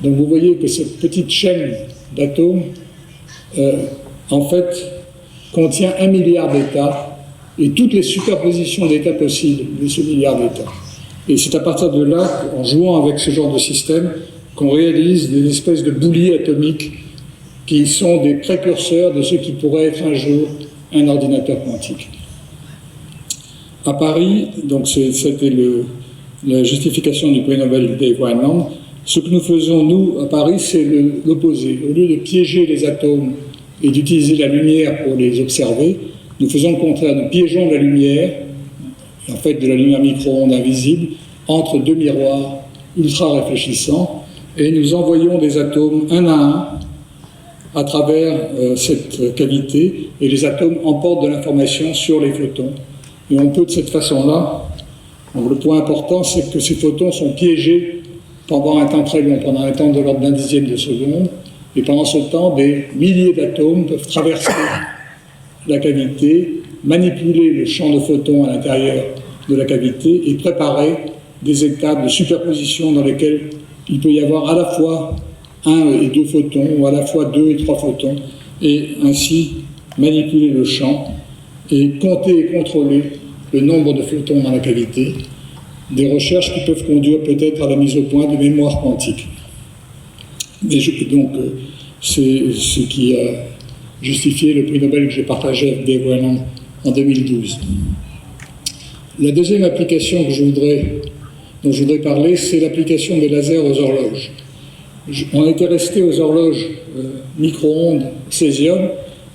Donc vous voyez que cette petite chaîne d'atomes, en fait, contient 1 milliard d'états, et toutes les superpositions d'états possibles de ce milliard d'états. Et c'est à partir de là, en jouant avec ce genre de système, qu'on réalise des espèces de bouliers atomiques qui sont des précurseurs de ce qui pourrait être un jour un ordinateur quantique. À Paris, donc c'était la justification du prix Nobel Dave Wineland, ce que nous faisons, nous, à Paris, c'est l'opposé. Au lieu de piéger les atomes et d'utiliser la lumière pour les observer, nous faisons le contraire. Nous piégeons la lumière, en fait de la lumière micro-ondes invisible, entre deux miroirs ultra réfléchissants, et nous envoyons des atomes un à un à travers cette cavité, et les atomes emportent de l'information sur les photons. Et on peut de cette façon-là, le point important, c'est que ces photons sont piégés pendant un temps très long, pendant un temps de l'ordre d'un dixième de seconde, et pendant ce temps, des milliers d'atomes peuvent traverser la cavité, manipuler le champ de photons à l'intérieur de la cavité et préparer des états de superposition dans lesquels il peut y avoir à la fois 1 et 2 photons, ou à la fois 2 et 3 photons, et ainsi manipuler le champ et compter et contrôler le nombre de photons dans la cavité, des recherches qui peuvent conduire peut-être à la mise au point de mémoire quantique. Donc, c'est ce qui a justifié le prix Nobel que j'ai partagé avec Dave Wineland en 2012. La deuxième application dont je voudrais parler, c'est l'application des lasers aux horloges. On était resté aux horloges micro-ondes césium,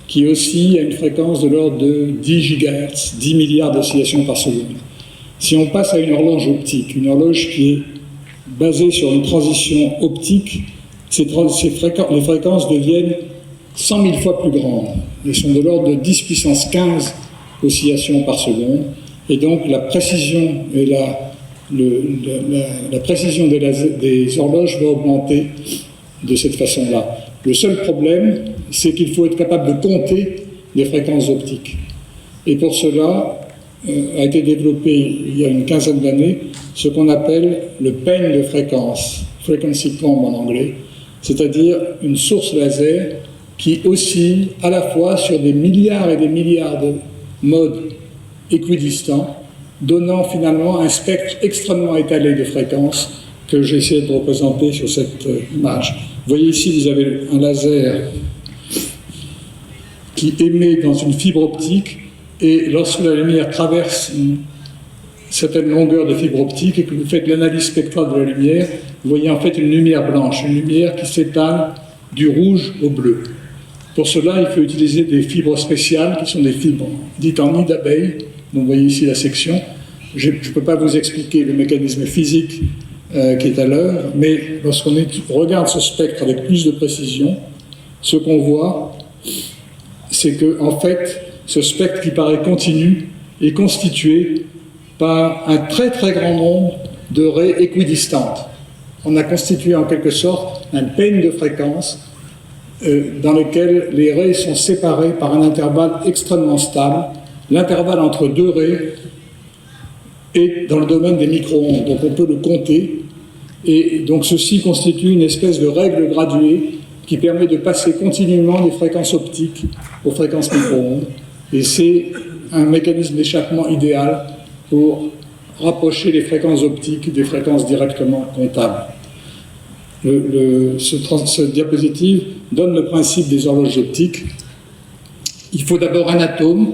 qui oscillent à une fréquence de l'ordre de 10 GHz, 10 milliards d'oscillations par seconde. Si on passe à une horloge optique, une horloge qui est basée sur une transition optique, les fréquences deviennent 100 000 fois plus grandes. Elles sont de l'ordre de 10 puissance 15 oscillations par seconde. Et donc la précision et la précision des horloges va augmenter de cette façon-là. Le seul problème, c'est qu'il faut être capable de compter les fréquences optiques. Et pour cela, a été développé il y a une quinzaine d'années ce qu'on appelle le peigne de fréquence, frequency comb en anglais, c'est-à-dire une source laser qui oscille à la fois sur des milliards et des milliards de modes équidistants, donnant finalement un spectre extrêmement étalé de fréquences que j'ai essayé de représenter sur cette image. Vous voyez ici, vous avez un laser qui émet dans une fibre optique, et lorsque la lumière traverse une certaine longueur de fibre optique et que vous faites l'analyse spectrale de la lumière, vous voyez en fait une lumière blanche, une lumière qui s'étale du rouge au bleu. Pour cela, il faut utiliser des fibres spéciales qui sont des fibres dites en nid d'abeille. Donc vous voyez ici la section. Je ne peux pas vous expliquer le mécanisme physique qui est à l'œuvre, mais lorsqu'on regarde ce spectre avec plus de précision, ce qu'on voit, c'est que en fait, ce spectre qui paraît continu est constitué par un très très grand nombre de raies équidistantes. On a constitué en quelque sorte un peigne de fréquence dans lequel les raies sont séparées par un intervalle extrêmement stable. L'intervalle entre deux raies est dans le domaine des micro-ondes, donc on peut le compter, et donc ceci constitue une espèce de règle graduée qui permet de passer continuellement des fréquences optiques aux fréquences micro-ondes, et c'est un mécanisme d'échappement idéal pour rapprocher les fréquences optiques des fréquences directement comptables. Cette diapositive donne le principe des horloges optiques. Il faut d'abord un atome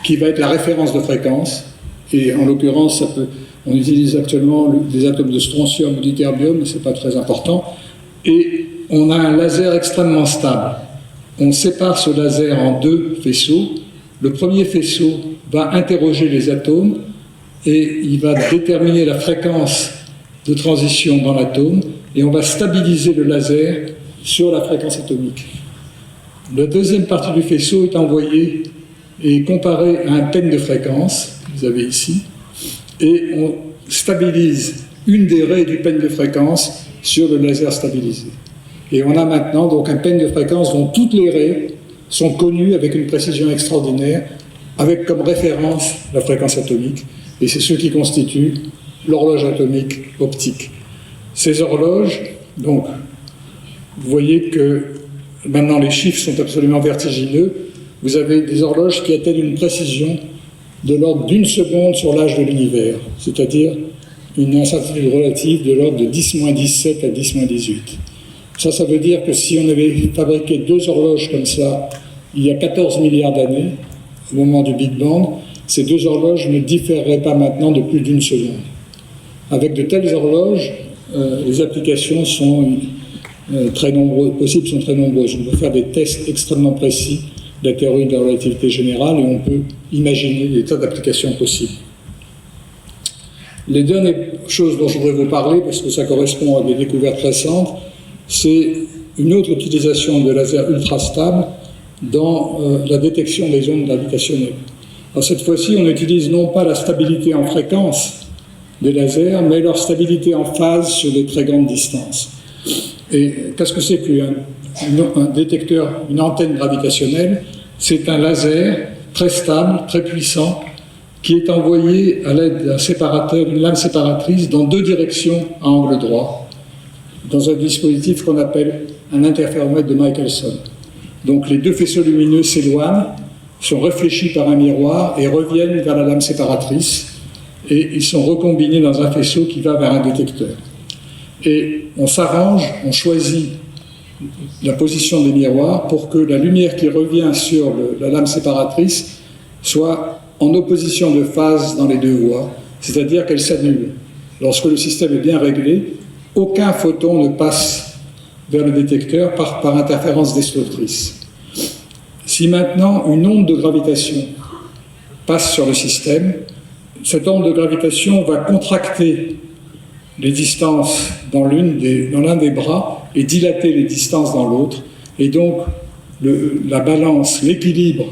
qui va être la référence de fréquence, et en l'occurrence, on utilise actuellement des atomes de strontium ou d'ytterbium, mais ce n'est pas très important, et on a un laser extrêmement stable. On sépare ce laser en deux faisceaux. Le premier faisceau va interroger les atomes et il va déterminer la fréquence de transition dans l'atome, et on va stabiliser le laser sur la fréquence atomique. La deuxième partie du faisceau est envoyée et comparée à un peigne de fréquence, que vous avez ici, et on stabilise une des raies du peigne de fréquence sur le laser stabilisé. Et on a maintenant donc un peigne de fréquence dont toutes les raies sont connues avec une précision extraordinaire, avec comme référence la fréquence atomique. Et c'est ce qui constitue l'horloge atomique optique. Ces horloges, donc, vous voyez que maintenant les chiffres sont absolument vertigineux. Vous avez des horloges qui atteignent une précision de l'ordre d'une seconde sur l'âge de l'univers, c'est-à-dire une incertitude relative de l'ordre de 10-17 à 10-18. Ça veut dire que si on avait fabriqué deux horloges comme ça il y a 14 milliards d'années, au moment du Big Bang, ces deux horloges ne différeraient pas maintenant de plus d'une seconde. Avec de telles horloges, les applications sont très nombreuses. On peut faire des tests extrêmement précis de la théorie de la relativité générale et on peut imaginer des tas d'applications possibles. Les dernières choses dont je voudrais vous parler, parce que ça correspond à des découvertes récentes, c'est une autre utilisation de lasers ultra stables dans la détection des ondes gravitationnelles. Alors cette fois-ci, on utilise non pas la stabilité en fréquence des lasers, mais leur stabilité en phase sur des très grandes distances. Et qu'est-ce que c'est qu'un détecteur, une antenne gravitationnelle? C'est un laser très stable, très puissant, qui est envoyé à l'aide d'un séparateur, d'une lame séparatrice, dans deux directions à angle droit, dans un dispositif qu'on appelle un interféromètre de Michelson. Donc les deux faisceaux lumineux s'éloignent, sont réfléchis par un miroir et reviennent vers la lame séparatrice, et ils sont recombinés dans un faisceau qui va vers un détecteur. Et on s'arrange, on choisit la position des miroirs pour que la lumière qui revient sur la lame séparatrice soit en opposition de phase dans les deux voies, c'est-à-dire qu'elle s'annule. Lorsque le système est bien réglé, aucun photon ne passe vers le détecteur par interférence destructrice. Si maintenant une onde de gravitation passe sur le système, cette onde de gravitation va contracter les distances dans l'un des bras et dilater les distances dans l'autre. Et donc, la balance, l'équilibre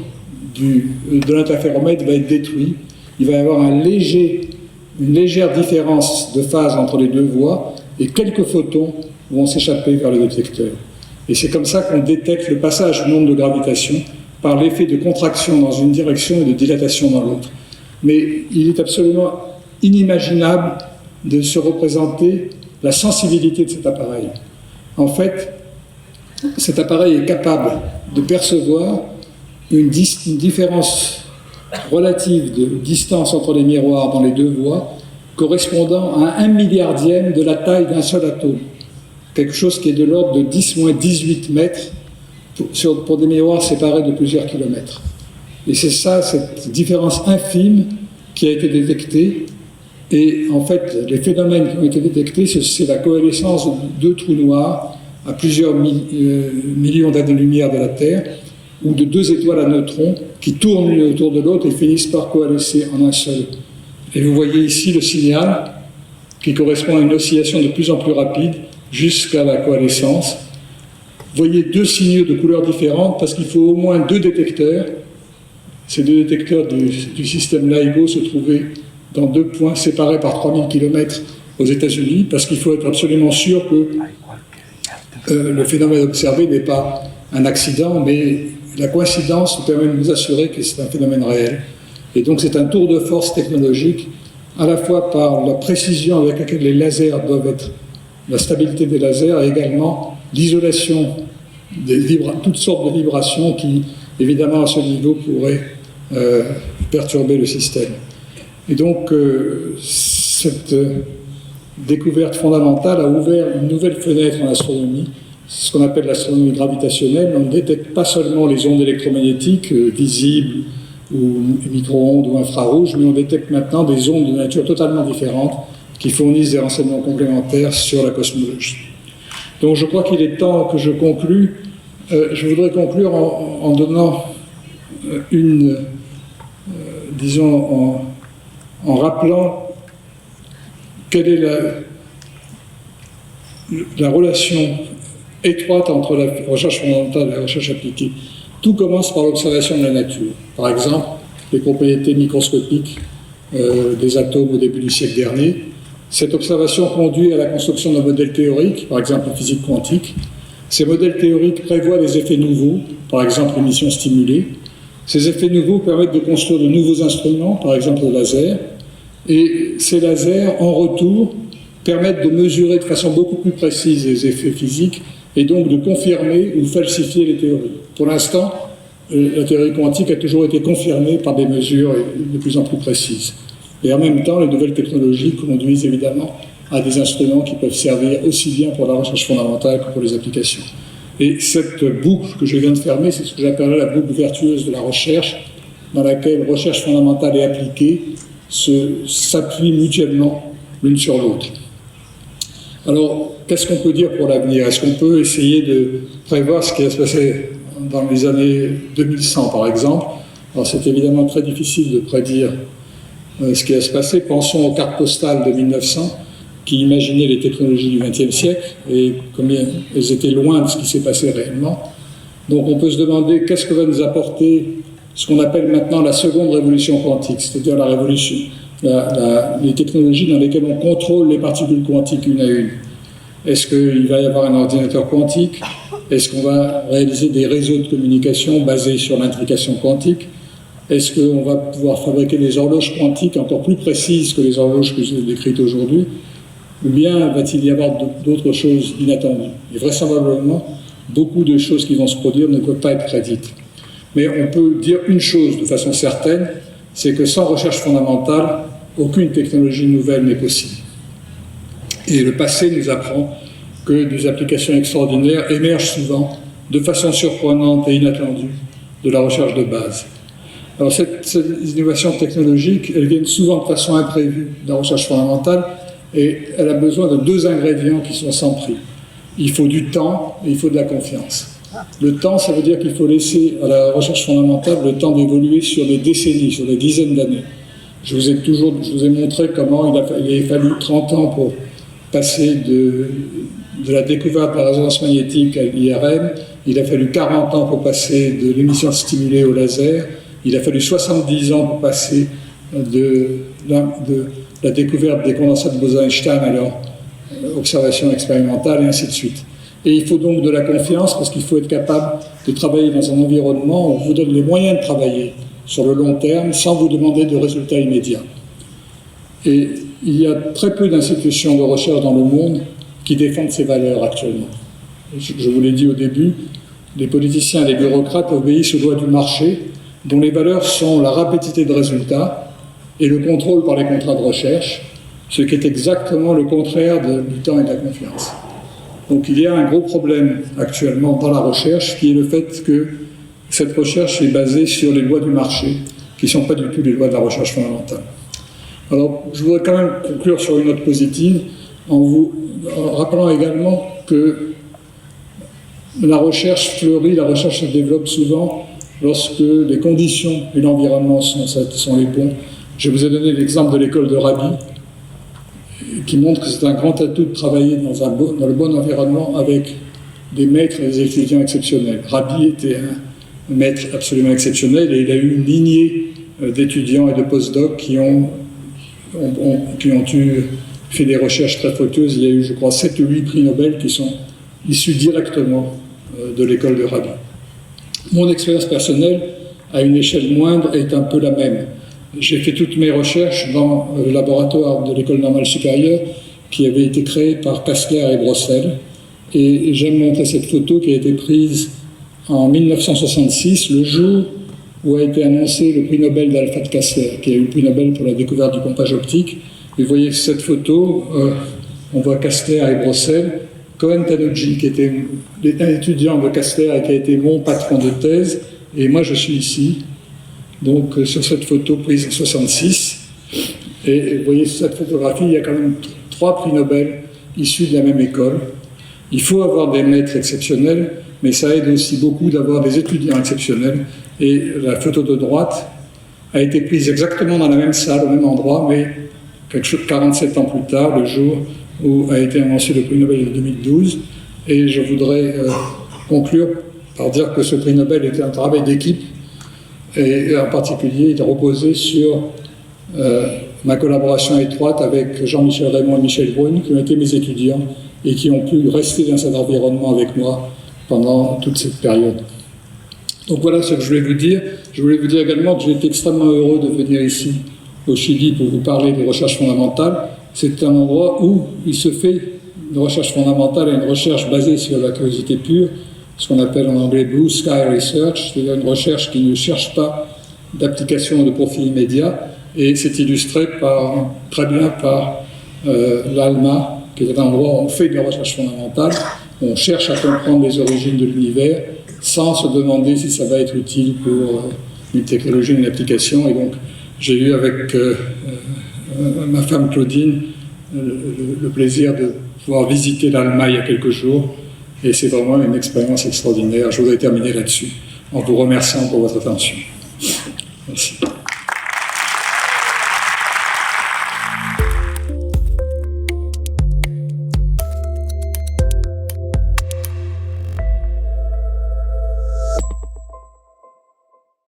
de l'interféromètre va être détruit. Il va y avoir une légère différence de phase entre les deux voies et quelques photons vont s'échapper vers le détecteur. Et c'est comme ça qu'on détecte le passage d'une onde de gravitation par l'effet de contraction dans une direction et de dilatation dans l'autre. Mais il est absolument inimaginable de se représenter la sensibilité de cet appareil. En fait, cet appareil est capable de percevoir une différence relative de distance entre les miroirs dans les deux voies correspondant à 1 milliardième de la taille d'un seul atome. Quelque chose qui est de l'ordre de 10-18 mètres pour des miroirs séparés de plusieurs kilomètres. Et c'est ça, cette différence infime qui a été détectée. Et en fait, les phénomènes qui ont été détectés, c'est la coalescence de deux trous noirs à plusieurs millions d'années-lumière de la Terre, ou de deux étoiles à neutrons qui tournent l'une autour de l'autre et finissent par coalescer en un seul. Et vous voyez ici le signal qui correspond à une oscillation de plus en plus rapide jusqu'à la coalescence. Vous voyez deux signaux de couleurs différentes parce qu'il faut au moins deux détecteurs. Ces deux détecteurs du système LIGO se trouvaient dans deux points séparés par 3000 km aux États-Unis, parce qu'il faut être absolument sûr que le phénomène observé n'est pas un accident, mais la coïncidence nous permet de nous assurer que c'est un phénomène réel. Et donc c'est un tour de force technologique, à la fois par la précision avec laquelle les lasers doivent être, la stabilité des lasers, et également l'isolation des toutes sortes de vibrations qui, évidemment, à ce niveau, pourraient perturber le système. Et donc, cette découverte fondamentale a ouvert une nouvelle fenêtre en astronomie, ce qu'on appelle l'astronomie gravitationnelle. On ne détecte pas seulement les ondes électromagnétiques visibles ou micro-ondes ou infrarouges, mais on détecte maintenant des ondes de nature totalement différente qui fournissent des renseignements complémentaires sur la cosmologie. Donc je crois qu'il est temps que je conclue. Je voudrais conclure en donnant en rappelant quelle est la relation étroite entre la recherche fondamentale et la recherche appliquée. Tout commence par l'observation de la nature. Par exemple, les propriétés microscopiques des atomes au début du siècle dernier. Cette observation conduit à la construction d'un modèle théorique, par exemple en physique quantique. Ces modèles théoriques prévoient des effets nouveaux, par exemple l'émission stimulée. Ces effets nouveaux permettent de construire de nouveaux instruments, par exemple le laser, et ces lasers, en retour, permettent de mesurer de façon beaucoup plus précise les effets physiques et donc de confirmer ou falsifier les théories. Pour l'instant, la théorie quantique a toujours été confirmée par des mesures de plus en plus précises. Et en même temps, les nouvelles technologies conduisent évidemment à des instruments qui peuvent servir aussi bien pour la recherche fondamentale que pour les applications. Et cette boucle que je viens de fermer, c'est ce que j'appellerais la boucle vertueuse de la recherche, dans laquelle recherche fondamentale et appliquée s'appuient mutuellement l'une sur l'autre. Alors, qu'est-ce qu'on peut dire pour l'avenir? Est-ce qu'on peut essayer de prévoir ce qui va se passer dans les années 2100, par exemple? Alors, c'est évidemment très difficile de prédire ce qui va se passer. Pensons aux cartes postales de 1900, qui imaginaient les technologies du XXe siècle et combien elles étaient loin de ce qui s'est passé réellement. Donc, on peut se demander qu'est-ce que va nous apporter ce qu'on appelle maintenant la seconde révolution quantique, c'est-à-dire la révolution, les technologies dans lesquelles on contrôle les particules quantiques une à une. Est-ce qu'il va y avoir un ordinateur quantique? Est-ce qu'on va réaliser des réseaux de communication basés sur l'intrication quantique? Est-ce qu'on va pouvoir fabriquer des horloges quantiques encore plus précises que les horloges que j'ai décrites aujourd'hui? Ou bien va-t-il y avoir d'autres choses inattendues? Et vraisemblablement, beaucoup de choses qui vont se produire ne peuvent pas être prédites. Mais on peut dire une chose de façon certaine, c'est que sans recherche fondamentale, aucune technologie nouvelle n'est possible. Et le passé nous apprend que des applications extraordinaires émergent souvent, de façon surprenante et inattendue, de la recherche de base. Alors ces innovations technologiques, elles viennent souvent de façon imprévue de la recherche fondamentale, et elle a besoin de deux ingrédients qui sont sans prix. Il faut du temps et il faut de la confiance. Le temps, ça veut dire qu'il faut laisser à la recherche fondamentale le temps d'évoluer sur des décennies, sur des dizaines d'années. Je vous ai montré comment il a fallu 30 ans pour passer de la découverte de la résonance magnétique à l'IRM, il a fallu 40 ans pour passer de l'émission stimulée au laser, il a fallu 70 ans pour passer de la découverte des condensats de Bose-Einstein à leur observation expérimentale, et ainsi de suite. Et il faut donc de la confiance, parce qu'il faut être capable de travailler dans un environnement où on vous donne les moyens de travailler sur le long terme sans vous demander de résultats immédiats. Et il y a très peu d'institutions de recherche dans le monde qui défendent ces valeurs actuellement. Je vous l'ai dit au début, les politiciens et les bureaucrates obéissent aux lois du marché, dont les valeurs sont la rapidité de résultats et le contrôle par les contrats de recherche, ce qui est exactement le contraire du temps et de la confiance. Donc il y a un gros problème actuellement dans la recherche, qui est le fait que cette recherche est basée sur les lois du marché, qui ne sont pas du tout les lois de la recherche fondamentale. Alors, je voudrais quand même conclure sur une note positive, en rappelant également que la recherche fleurit, la recherche se développe souvent lorsque les conditions et l'environnement sont les bons. Je vous ai donné l'exemple de l'école de Rabi, qui montre que c'est un grand atout de travailler dans le bon environnement avec des maîtres et des étudiants exceptionnels. Rabi était un maître absolument exceptionnel et il a eu une lignée d'étudiants et de post-docs qui ont fait des recherches très fructueuses. Il y a eu, je crois, 7 ou 8 prix Nobel qui sont issus directement de l'école de Rabi. Mon expérience personnelle, à une échelle moindre, est un peu la même. J'ai fait toutes mes recherches dans le laboratoire de l'École normale supérieure qui avait été créé par Kastler et Brossel. Et j'aime montrer cette photo qui a été prise en 1966, le jour où a été annoncé le prix Nobel d'Alfred Kastler, qui a eu le prix Nobel pour la découverte du pompage optique. Et vous voyez cette photo, on voit Kastler et Brossel. Cohen Tanucci, qui était un étudiant de Kastler et qui a été mon patron de thèse, et moi je suis ici. Donc sur cette photo prise en 1966, et vous voyez sur cette photographie, il y a quand même 3 prix Nobel issus de la même école. Il faut avoir des maîtres exceptionnels, mais ça aide aussi beaucoup d'avoir des étudiants exceptionnels. Et la photo de droite a été prise exactement dans la même salle, au même endroit, mais 47 ans plus tard, le jour où a été annoncé le prix Nobel de 2012. Et je voudrais conclure par dire que ce prix Nobel était un travail d'équipe, et en particulier, il reposait sur ma collaboration étroite avec Jean-Michel Raymond et Michel Brune, qui ont été mes étudiants et qui ont pu rester dans cet environnement avec moi pendant toute cette période. Donc voilà ce que je voulais vous dire. Je voulais vous dire également que j'ai été extrêmement heureux de venir ici au Chili pour vous parler des recherches fondamentales. C'est un endroit où il se fait une recherche fondamentale et une recherche basée sur la curiosité pure, ce qu'on appelle en anglais Blue Sky Research, c'est-à-dire une recherche qui ne cherche pas d'application de profit immédiat, et c'est illustré très bien par l'ALMA, qui est un endroit où on fait de la recherche fondamentale, où on cherche à comprendre les origines de l'univers, sans se demander si ça va être utile pour une technologie, une application. Et donc, j'ai eu avec ma femme Claudine le plaisir de pouvoir visiter l'ALMA il y a quelques jours, et c'est vraiment une expérience extraordinaire. Je voudrais terminer là-dessus en vous remerciant pour votre attention. Merci.